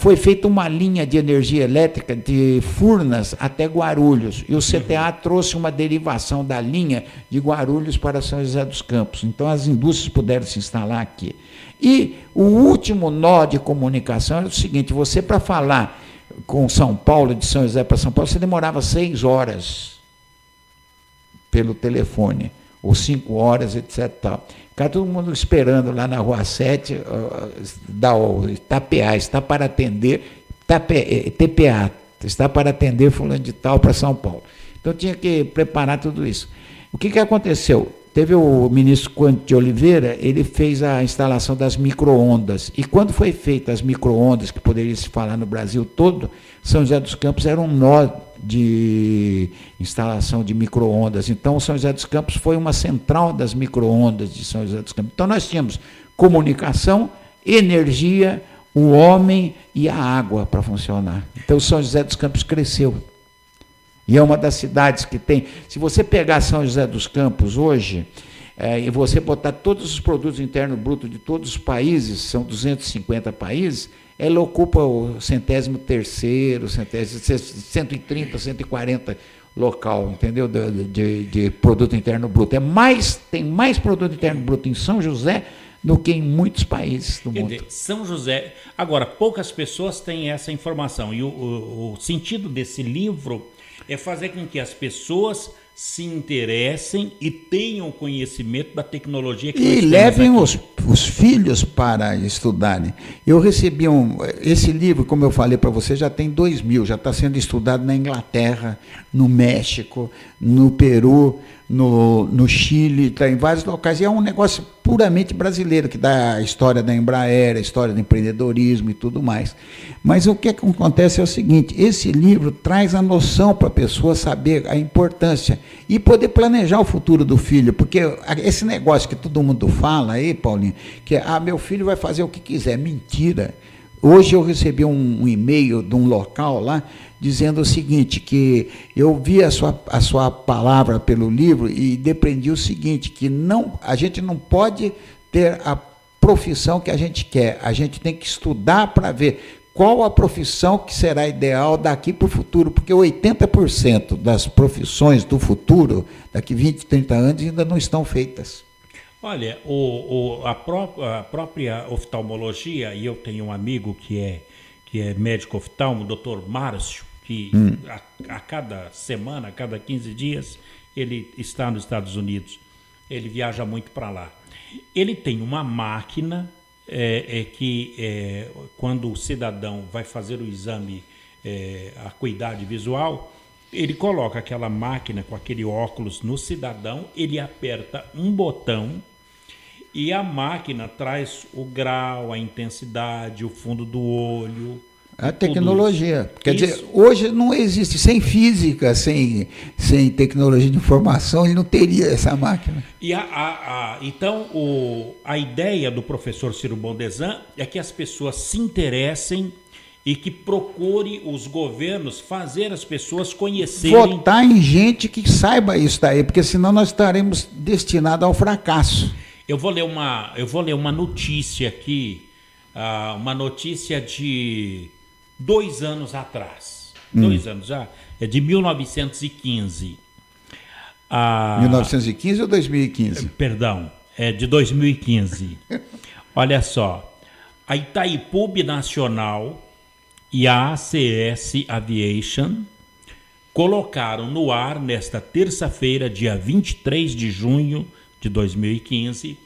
foi feita uma linha de energia elétrica de Furnas até Guarulhos, e o CTA trouxe uma derivação da linha de Guarulhos para São José dos Campos. Então, as indústrias puderam se instalar aqui. E o último nó de comunicação era o seguinte: você, para falar com São Paulo, de São José para São Paulo, você demorava 6 horas pelo telefone, ou 5 horas, etc. Tal. Ficava todo mundo esperando lá na Rua 7, da Itapeá, está para atender, TPA, está para atender fulano de tal para São Paulo. Então tinha que preparar tudo isso. O que aconteceu? Teve o ministro Quante de Oliveira, ele fez a instalação das micro-ondas. E quando foi feita as micro-ondas, que poderia se falar no Brasil todo, São José dos Campos era um nó de instalação de micro-ondas. Então, São José dos Campos foi uma central das micro-ondas de São José dos Campos. Então, nós tínhamos comunicação, energia, o homem e a água para funcionar. Então, São José dos Campos cresceu. E é uma das cidades que tem... Se você pegar São José dos Campos hoje, e você botar todos os produtos internos brutos de todos os países, são 250 países, ela ocupa o 103º, 130, 140 local, entendeu? De produto interno bruto. Tem mais produto interno bruto em São José do que em muitos países do mundo. São José... Agora, poucas pessoas têm essa informação. E o sentido desse livro é fazer com que as pessoas se interessem e tenham conhecimento da tecnologia que nós temos levem os filhos para estudarem. Eu recebi esse livro, como eu falei para você, já tem 2000, já está sendo estudado na Inglaterra, no México, no Peru, no Chile, está em vários locais, e é um negócio puramente brasileiro, que dá a história da Embraer, a história do empreendedorismo e tudo mais. Mas o que acontece é o seguinte: esse livro traz a noção para a pessoa saber a importância e poder planejar o futuro do filho, porque esse negócio que todo mundo fala aí, Paulinho, que meu filho vai fazer o que quiser, mentira. Hoje eu recebi um e-mail de um local lá, dizendo o seguinte, que eu vi a sua palavra pelo livro e depreendi o seguinte, que a gente não pode ter a profissão que a gente quer, a gente tem que estudar para ver qual a profissão que será ideal daqui para o futuro, porque 80% das profissões do futuro, daqui 20, 30 anos, ainda não estão feitas. Olha, a própria oftalmologia, e eu tenho um amigo que é médico oftalmo, o doutor Márcio, que a cada semana, a cada 15 dias, ele está nos Estados Unidos. Ele viaja muito para lá. Ele tem uma máquina que quando o cidadão vai fazer o exame, a acuidade visual, ele coloca aquela máquina com aquele óculos no cidadão, ele aperta um botão e a máquina traz o grau, a intensidade, o fundo do olho. A tecnologia. Quer dizer, hoje não existe, sem física, sem tecnologia de informação, ele não teria essa máquina. E então, a ideia do professor Ciro Bondesan é que as pessoas se interessem e que procure os governos fazer as pessoas conhecerem... Votar em gente que saiba isso daí, porque senão nós estaremos destinados ao fracasso. Eu vou ler uma notícia aqui, uma notícia de 2 anos atrás. 2 anos já? É de 1915. 1915 ou 2015? Perdão, é de 2015. Olha só, a Itaipu Binacional e a ACS Aviation colocaram no ar nesta terça-feira, dia 23 de junho de 2015,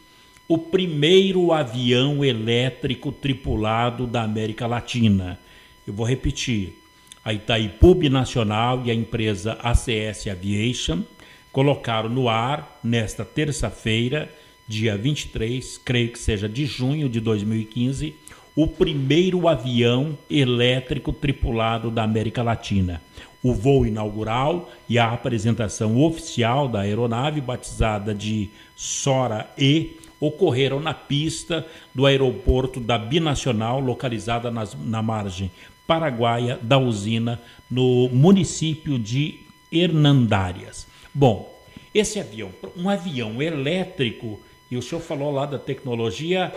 o primeiro avião elétrico tripulado da América Latina. Eu vou repetir. A Itaipu Binacional e a empresa ACS Aviation colocaram no ar, nesta terça-feira, dia 23, creio que seja de junho de 2015, o primeiro avião elétrico tripulado da América Latina. O voo inaugural e a apresentação oficial da aeronave, batizada de Sora-E, ocorreram na pista do aeroporto da Binacional, localizada na margem paraguaia da usina, no município de Hernandárias. Bom, esse avião, um avião elétrico, e o senhor falou lá da tecnologia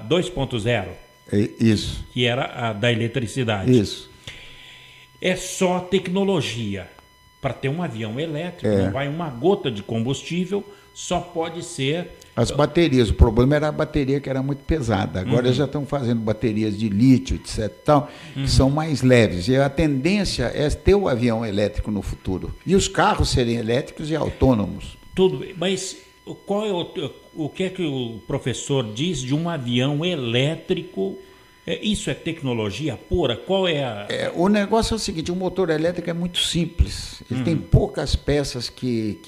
2.0. Isso. Que era a da eletricidade. Isso. É só tecnologia. Para ter um avião elétrico, não vai uma gota de combustível, só pode ser... As baterias, o problema era a bateria que era muito pesada. Agora já estão fazendo baterias de lítio, etc. Tal, que são mais leves. E a tendência é ter o avião elétrico no futuro. E os carros serem elétricos e autônomos. Tudo bem, mas qual é o que é que o professor diz de um avião elétrico? Isso é tecnologia pura? Qual é a... O negócio é o seguinte, o motor elétrico é muito simples. Ele tem poucas peças que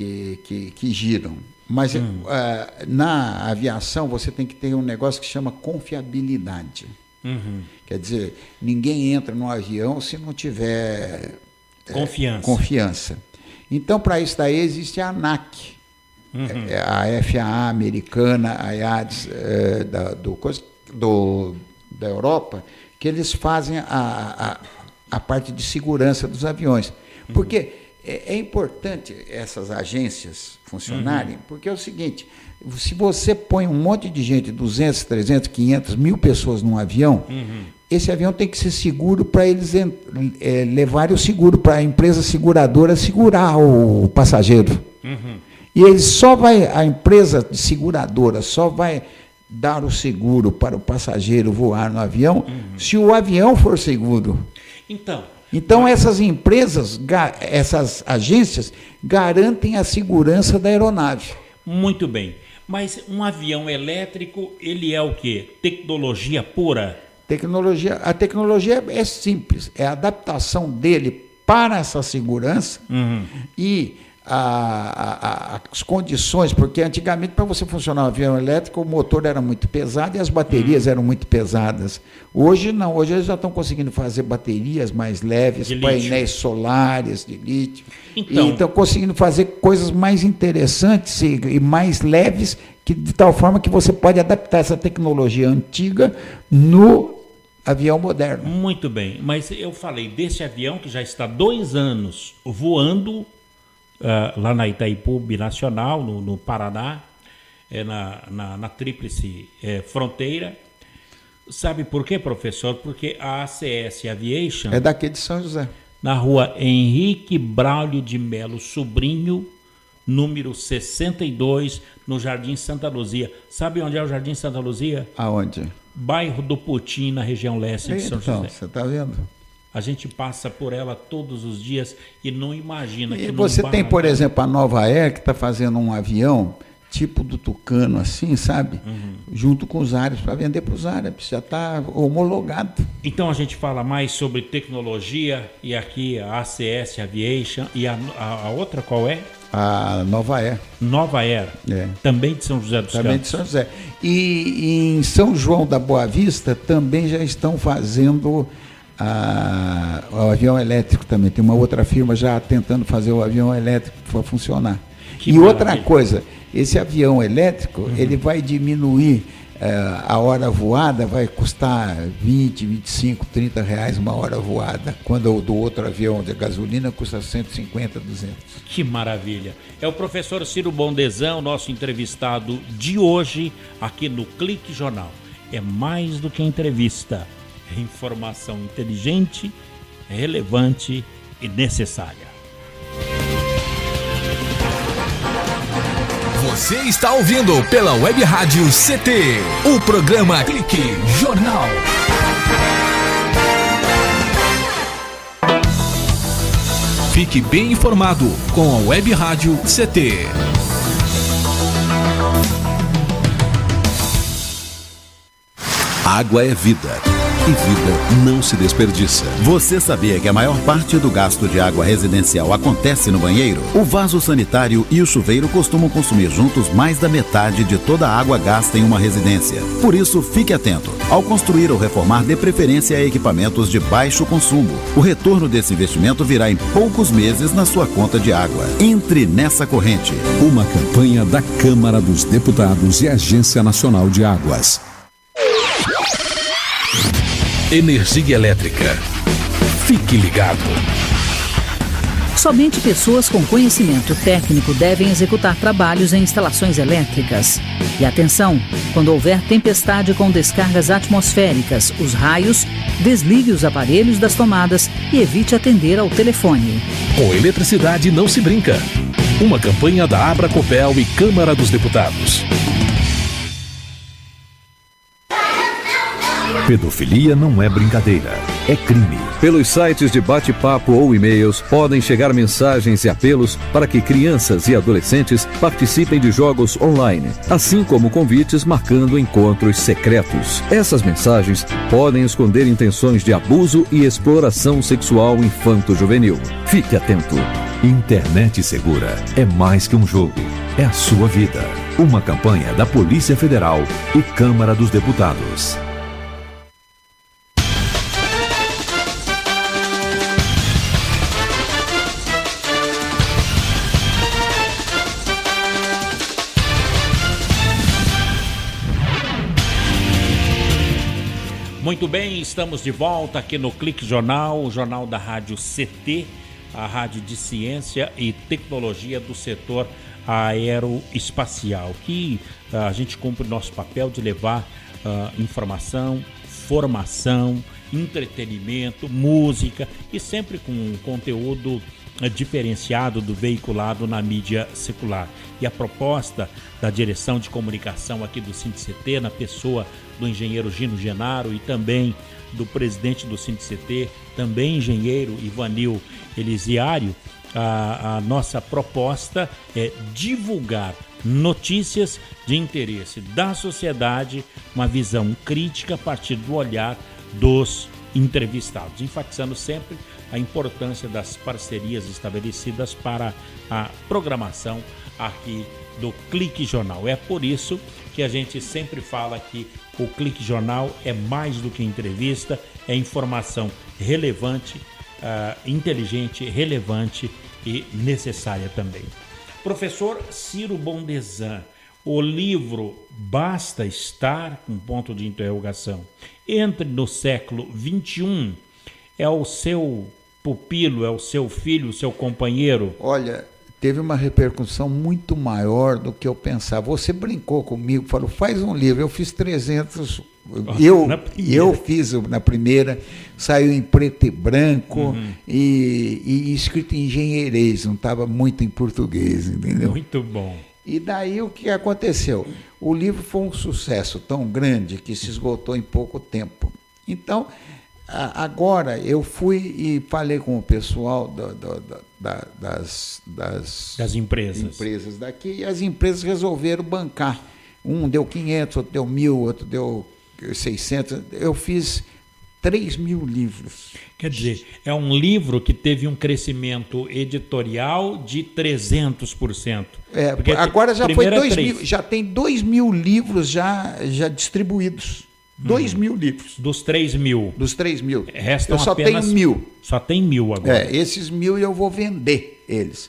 giram. Mas na aviação você tem que ter um negócio que chama confiabilidade. Quer dizer, ninguém entra no avião se não tiver confiança. Então, para isso daí existe a ANAC, a FAA americana, a IADS da Europa, que eles fazem a parte de segurança dos aviões. Porque é importante essas agências funcionarem, porque é o seguinte, se você põe um monte de gente, 200, 300, 500, 1000 pessoas num avião, esse avião tem que ser seguro para eles levarem o seguro, para a empresa seguradora segurar o passageiro. E a empresa seguradora só vai dar o seguro para o passageiro voar no avião se o avião for seguro. Então essas empresas, essas agências, garantem a segurança da aeronave. Muito bem. Mas um avião elétrico, ele é o quê? Tecnologia pura? A tecnologia é simples, é a adaptação dele para essa segurança e as condições, porque antigamente para você funcionar um avião elétrico o motor era muito pesado e as baterias eram muito pesadas. Hoje não, hoje eles já estão conseguindo fazer baterias mais leves, painéis solares de lítio, e estão conseguindo fazer coisas mais interessantes e mais leves, de tal forma que você pode adaptar essa tecnologia antiga no avião moderno. Muito bem, mas eu falei desse avião que já está 2 anos voando lá na Itaipu Binacional, no Paraná, na Tríplice Fronteira. Sabe por quê, professor? Porque a ACS Aviation... É daqui de São José. Na rua Henrique Braulio de Melo Sobrinho, número 62, no Jardim Santa Luzia. Sabe onde é o Jardim Santa Luzia? Aonde? Bairro do Putim, na região leste de São José. Você está vendo? A gente passa por ela todos os dias e não imagina que... E você tem, por exemplo, a Nova Air, que está fazendo um avião tipo do Tucano, assim, sabe? Junto com os árabes, para vender para os árabes. Já está homologado. Então a gente fala mais sobre tecnologia, e aqui a ACS Aviation, e a outra qual é? A Nova Air. Nova Air, também de São José dos Campos. Também de São José. E em São João da Boa Vista também já estão fazendo... o avião elétrico também. Tem uma outra firma já tentando fazer o avião elétrico para funcionar. Outra coisa, esse avião elétrico, ele vai diminuir a hora voada, vai custar 20, 25, 30 reais uma hora voada, quando o do outro avião de gasolina custa 150, 200. Que maravilha. É o professor Ciro Bondezão, nosso entrevistado de hoje, aqui no Clique Jornal. É mais do que entrevista. Informação inteligente, relevante e necessária. Você está ouvindo pela Web Rádio CT, o programa Clique Jornal. Fique bem informado com a Web Rádio CT. Água é vida. E vida não se desperdiça. Você sabia que a maior parte do gasto de água residencial acontece no banheiro? O vaso sanitário e o chuveiro costumam consumir juntos mais da metade de toda a água gasta em uma residência. Por isso, fique atento. Ao construir ou reformar, dê preferência a equipamentos de baixo consumo. O retorno desse investimento virá em poucos meses na sua conta de água. Entre nessa corrente. Uma campanha da Câmara dos Deputados e Agência Nacional de Águas. Energia elétrica. Fique ligado. Somente pessoas com conhecimento técnico devem executar trabalhos em instalações elétricas. E atenção, quando houver tempestade com descargas atmosféricas, os raios, desligue os aparelhos das tomadas e evite atender ao telefone. Com eletricidade não se brinca. Uma campanha da Abracopel e Câmara dos Deputados. Pedofilia não é brincadeira, é crime. Pelos sites de bate-papo ou e-mails podem chegar mensagens e apelos para que crianças e adolescentes participem de jogos online, assim como convites marcando encontros secretos. Essas mensagens podem esconder intenções de abuso e exploração sexual infanto-juvenil. Fique atento. Internet segura é mais que um jogo, é a sua vida. Uma campanha da Polícia Federal e Câmara dos Deputados. Muito bem, estamos de volta aqui no Clique Jornal, o jornal da Rádio CT, a rádio de ciência e tecnologia do setor aeroespacial, que a gente cumpre o nosso papel de levar informação, formação, entretenimento, música e sempre com conteúdo diferenciado do veiculado na mídia secular. E a proposta da direção de comunicação aqui do SINDICT, na pessoa do engenheiro Gino Genaro e também do presidente do SINDICT, também engenheiro Ivanil Elisiário, a nossa proposta é divulgar notícias de interesse da sociedade, uma visão crítica a partir do olhar dos entrevistados, enfatizando sempre a importância das parcerias estabelecidas para a programação aqui do Clique Jornal. É por isso que a gente sempre fala que o Clique Jornal é mais do que entrevista, é informação relevante, inteligente, relevante e necessária também. Professor Ciro Bondesan, o livro Basta Estar, com ponto de interrogação, Entre no século XXI, é o seu pupilo, é o seu filho, o seu companheiro? Olha, teve uma repercussão muito maior do que eu pensava. Você brincou comigo, falou, faz um livro. Eu fiz 300, eu fiz na primeira, saiu em preto e branco, e escrito em engenheirês, não estava muito em português, entendeu? Muito bom. E daí o que aconteceu? O livro foi um sucesso tão grande que se esgotou em pouco tempo. Então, agora eu fui e falei com o pessoal das empresas daqui, e as empresas resolveram bancar. Um deu 500, outro deu 1.000, outro deu 600. Eu fiz 3.000 livros. Quer dizer, é um livro que teve um crescimento editorial de 300%. Agora já foi 2.000, já tem 2.000 livros já distribuídos. 2.000 livros. Dos 3.000. Dos 3.000. Restam eu só apenas... tenho 1.000. Só tem 1.000 agora. Esses 1.000 eu vou vender eles.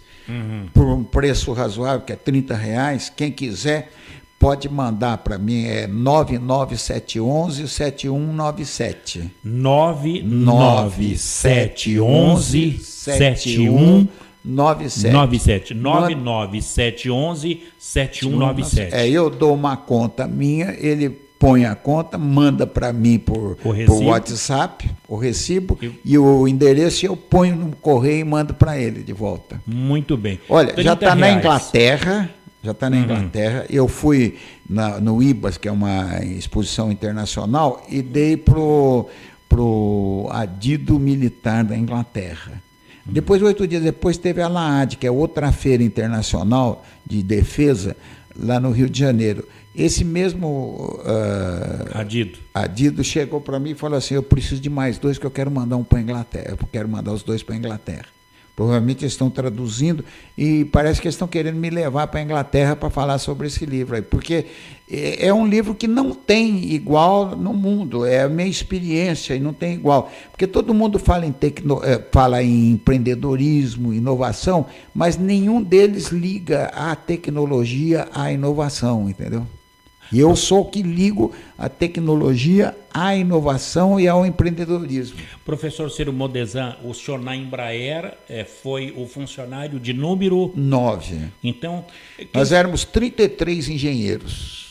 Por um preço razoável, que é R$30. Quem quiser pode mandar para mim, 99711-7197. 99711-7197. 99711-7197. Eu dou uma conta minha, ele põe a conta, manda para mim por WhatsApp, o recibo, e o endereço eu ponho no correio e mando para ele de volta. Muito bem. Olha, já está na Inglaterra. Eu fui no IBAS, que é uma exposição internacional, e dei pro Adido Militar da Inglaterra. Depois, 8 dias depois, teve a LAAD, que é outra feira internacional de defesa, lá no Rio de Janeiro. Esse mesmo Adido chegou para mim e falou assim, eu preciso de mais 2, que eu quero mandar um para a Inglaterra. Eu quero mandar os 2 para a Inglaterra. Provavelmente eles estão traduzindo e parece que eles estão querendo me levar para a Inglaterra para falar sobre esse livro aí, porque é um livro que não tem igual no mundo, é a minha experiência e não tem igual, porque todo mundo fala em empreendedorismo, inovação, mas nenhum deles liga a tecnologia à inovação, entendeu? E eu sou o que ligo a tecnologia à inovação e ao empreendedorismo. Professor Ciro Mondesan, o senhor na Embraer foi o funcionário de número 9. Então, nós éramos 33 engenheiros.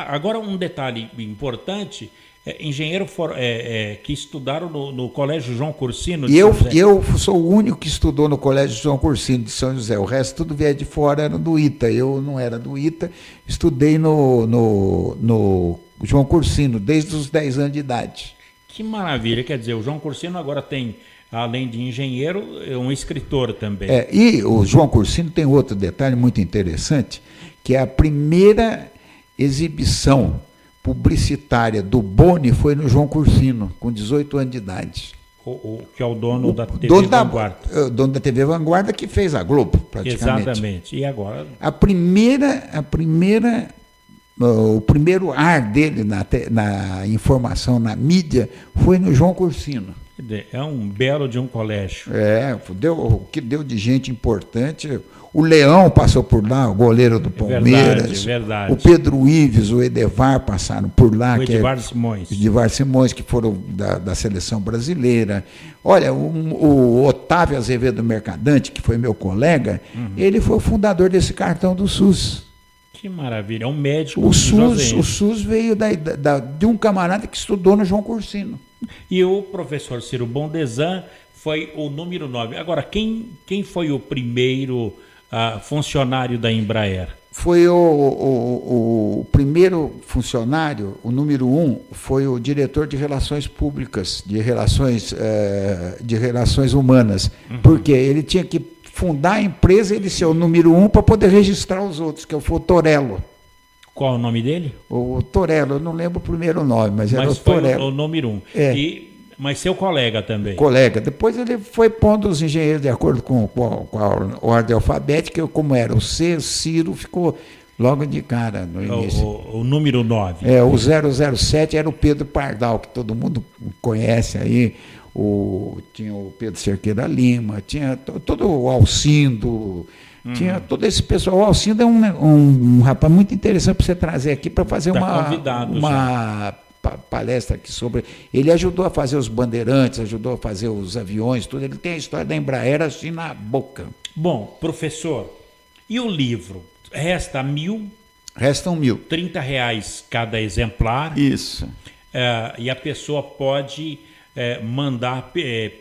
Agora um detalhe importante, engenheiro que estudaram no Colégio João Cursino de São José. Eu sou o único que estudou no Colégio João Cursino de São José. O resto tudo vier de fora, era do ITA. Eu não era do ITA, estudei no João Cursino desde os 10 anos de idade. Que maravilha, quer dizer, o João Cursino agora tem, além de engenheiro, um escritor também. E o João Cursino tem outro detalhe muito interessante, que é a primeira exibição publicitária do Boni foi no João Cursino, com 18 anos de idade. Que é o dono da TV Vanguarda. O dono da TV Vanguarda, que fez a Globo, praticamente. Exatamente. E agora? O primeiro ar dele na informação, na mídia, foi no João Cursino. É um belo de um colégio. O que deu de gente importante. O Leão passou por lá, o goleiro do Palmeiras. Verdade. O Pedro Ives, o Edevar passaram por lá. O Edivar Simões. Edivar Simões, que foram da seleção brasileira. Olha, o Otávio Azevedo Mercadante, que foi meu colega, ele foi o fundador desse cartão do SUS. Que maravilha, é um médico. O SUS veio de um camarada que estudou no João Cursino. E o professor Ciro Mondesan foi o número 9. Agora, quem foi o primeiro funcionário da Embraer? Foi o primeiro funcionário, o número 1, foi o diretor de Relações Públicas, de Relações Humanas. Porque ele tinha que fundar a empresa, ele ser o número 1 para poder registrar os outros, que foi o Torello. Qual o nome dele? O Torello, eu não lembro o primeiro nome, mas era o Torello. Foi o número 1. Mas seu colega também? Colega. Depois ele foi pondo os engenheiros de acordo com a ordem alfabética, como era o Ciro, ficou logo de cara no início. O número 9. O 007 era o Pedro Pardal, que todo mundo conhece aí. Tinha o Pedro Cerqueira Lima, tinha todo o Alcindo, tinha todo esse pessoal. O Alcindo é um rapaz muito interessante para você trazer aqui para fazer uma palestra aqui sobre. Ele ajudou a fazer os bandeirantes, ajudou a fazer os aviões, tudo. Ele tem a história da Embraer assim na boca. Bom, professor, e o livro? Resta 1.000? Restam 1.000. R$30 cada exemplar. Isso. E a pessoa pode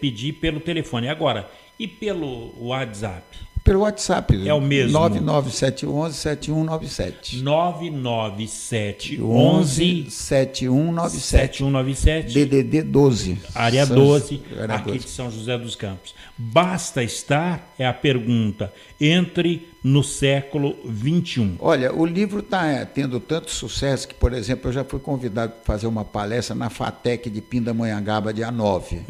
pedir pelo telefone. Agora, e pelo WhatsApp? Pelo WhatsApp. É o mesmo. 99711-7197. 99711-7197. DDD 12. Área 12, aqui de São José dos Campos. Basta estar, é a pergunta, entre no século XXI. Olha, o livro está tendo tanto sucesso que, por exemplo, eu já fui convidado para fazer uma palestra na FATEC de Pindamonhangaba, dia 9.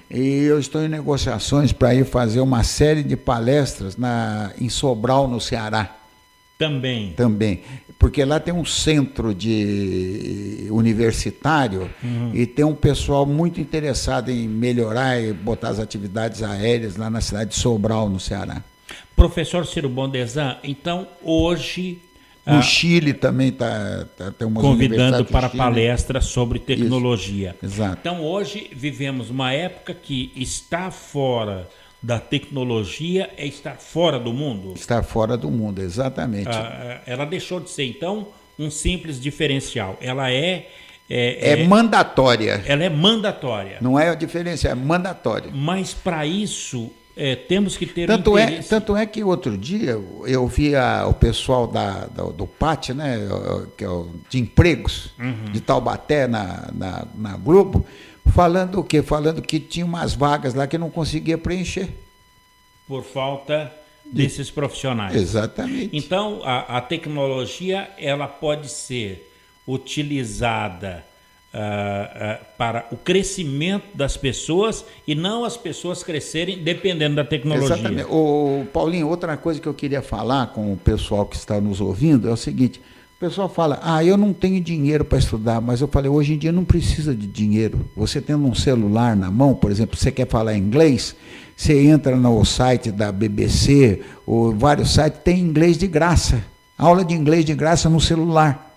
E eu estou em negociações para ir fazer uma série de palestras em Sobral, no Ceará. Também. Porque lá tem um centro universitário e tem um pessoal muito interessado em melhorar e botar as atividades aéreas lá na cidade de Sobral, no Ceará. Professor Ciro Mondesan, então hoje... No Chile também tem umas convidando para palestras sobre tecnologia. Isso, exato. Então hoje vivemos uma época que está fora da tecnologia é estar fora do mundo? Estar fora do mundo, exatamente. Ela deixou de ser, então, um simples diferencial. Ela é mandatória. Ela é mandatória. Não é diferencial, é mandatória. Mas para isso... temos que ter interesse. Tanto é que outro dia eu vi o pessoal do PAT, né, que é de empregos, de Taubaté, na Globo, falando o quê? Falando que tinha umas vagas lá que não conseguia preencher. Por falta desses profissionais. Exatamente. Então, a tecnologia ela pode ser utilizada para o crescimento das pessoas e não as pessoas crescerem dependendo da tecnologia. Exatamente. Paulinho, outra coisa que eu queria falar com o pessoal que está nos ouvindo é o seguinte: o pessoal fala, eu não tenho dinheiro para estudar, mas eu falei, hoje em dia não precisa de dinheiro. Você tendo um celular na mão, por exemplo, você quer falar inglês, você entra no site da BBC, ou vários sites, tem inglês de graça, aula de inglês de graça no celular.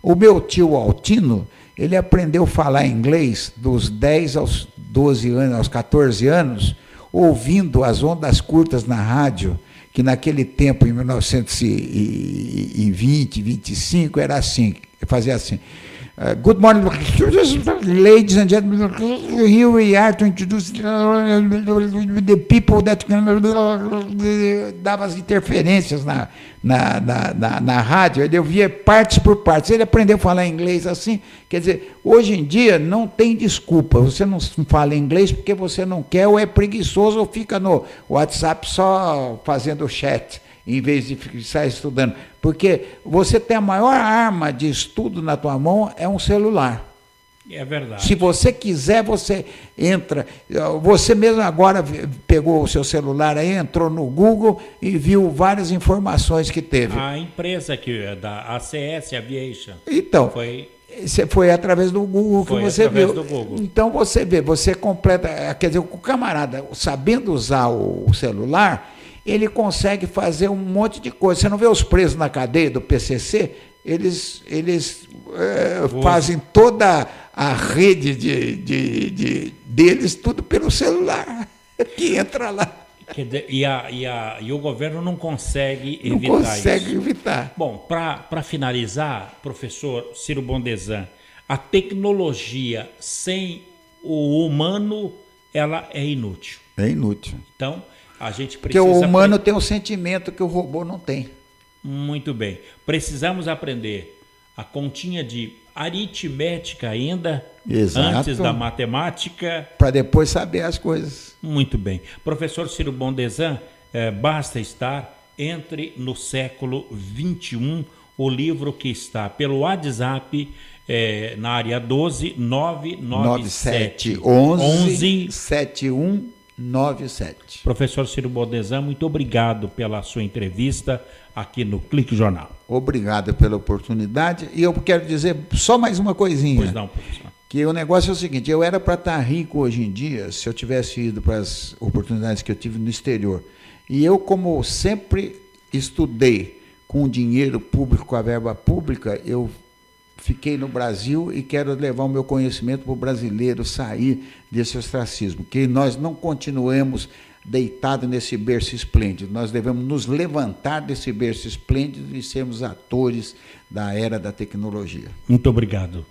O meu tio Altino, ele aprendeu a falar inglês dos 10 aos 12 anos, aos 14 anos, ouvindo as ondas curtas na rádio, que naquele tempo, em 1920, 25, era assim, fazia assim. Good morning, ladies and gentlemen. Here we are to introduce the people that dava as interferências na rádio. Ele ouvia partes por partes. Ele aprendeu a falar inglês assim. Quer dizer, hoje em dia não tem desculpa. Você não fala inglês porque você não quer, ou é preguiçoso, ou fica no WhatsApp só fazendo chat, em vez de estar estudando. Porque você tem a maior arma de estudo na tua mão, é um celular. É verdade. Se você quiser, você entra. Você mesmo agora pegou o seu celular aí, entrou no Google e viu várias informações que teve. A empresa da ACS Aviation. Então, foi através do Google que você viu. Do Google. Então você vê, você completa, quer dizer, o camarada, sabendo usar o celular, ele consegue fazer um monte de coisa. Você não vê os presos na cadeia do PCC? Eles fazem toda a rede deles, tudo pelo celular, que entra lá. E o governo não consegue evitar isso. Não consegue evitar. Bom, para finalizar, professor Ciro Bondesan, a tecnologia sem o humano, ela é inútil. É inútil. Então, a gente precisa... Porque o humano tem um sentimento que o robô não tem. Muito bem. Precisamos aprender a continha de aritmética ainda, antes da matemática. Para depois saber as coisas. Muito bem. Professor Ciro Bondesan, basta estar, entre no século XXI, o livro que está pelo WhatsApp, na área 12 997 11 7197. Professor Ciro Bondesan, muito obrigado pela sua entrevista aqui no Clique Jornal. Obrigado pela oportunidade. E eu quero dizer só mais uma coisinha. Pois não, professor. Que o negócio é o seguinte, eu era para estar rico hoje em dia se eu tivesse ido para as oportunidades que eu tive no exterior. E eu, como sempre estudei com dinheiro público, com a verba pública, eu fiquei no Brasil e quero levar o meu conhecimento para o brasileiro sair desse ostracismo, que nós não continuemos deitados nesse berço esplêndido, nós devemos nos levantar desse berço esplêndido e sermos atores da era da tecnologia. Muito obrigado.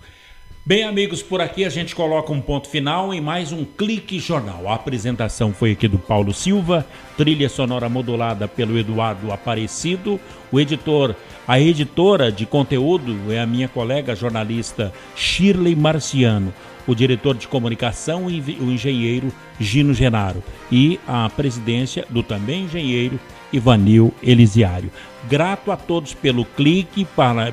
Bem, amigos, por aqui a gente coloca um ponto final em mais um Clique Jornal. A apresentação foi aqui do Paulo Silva, trilha sonora modulada pelo Eduardo Aparecido, a editora de conteúdo é a minha colega jornalista Shirley Marciano, o diretor de comunicação, o engenheiro Gino Genaro, e a presidência do também engenheiro Ivanil Elisiário. Grato a todos pelo clique,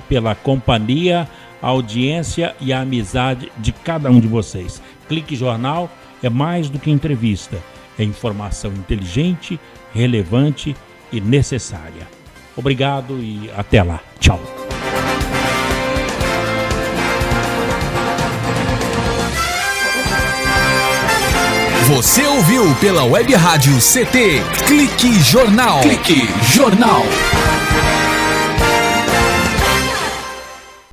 pela companhia, a audiência e a amizade de cada um de vocês. Clique Jornal é mais do que entrevista, é informação inteligente, relevante e necessária. Obrigado e até lá. Tchau. Você ouviu pela Web Rádio CT Clique Jornal. Clique Jornal.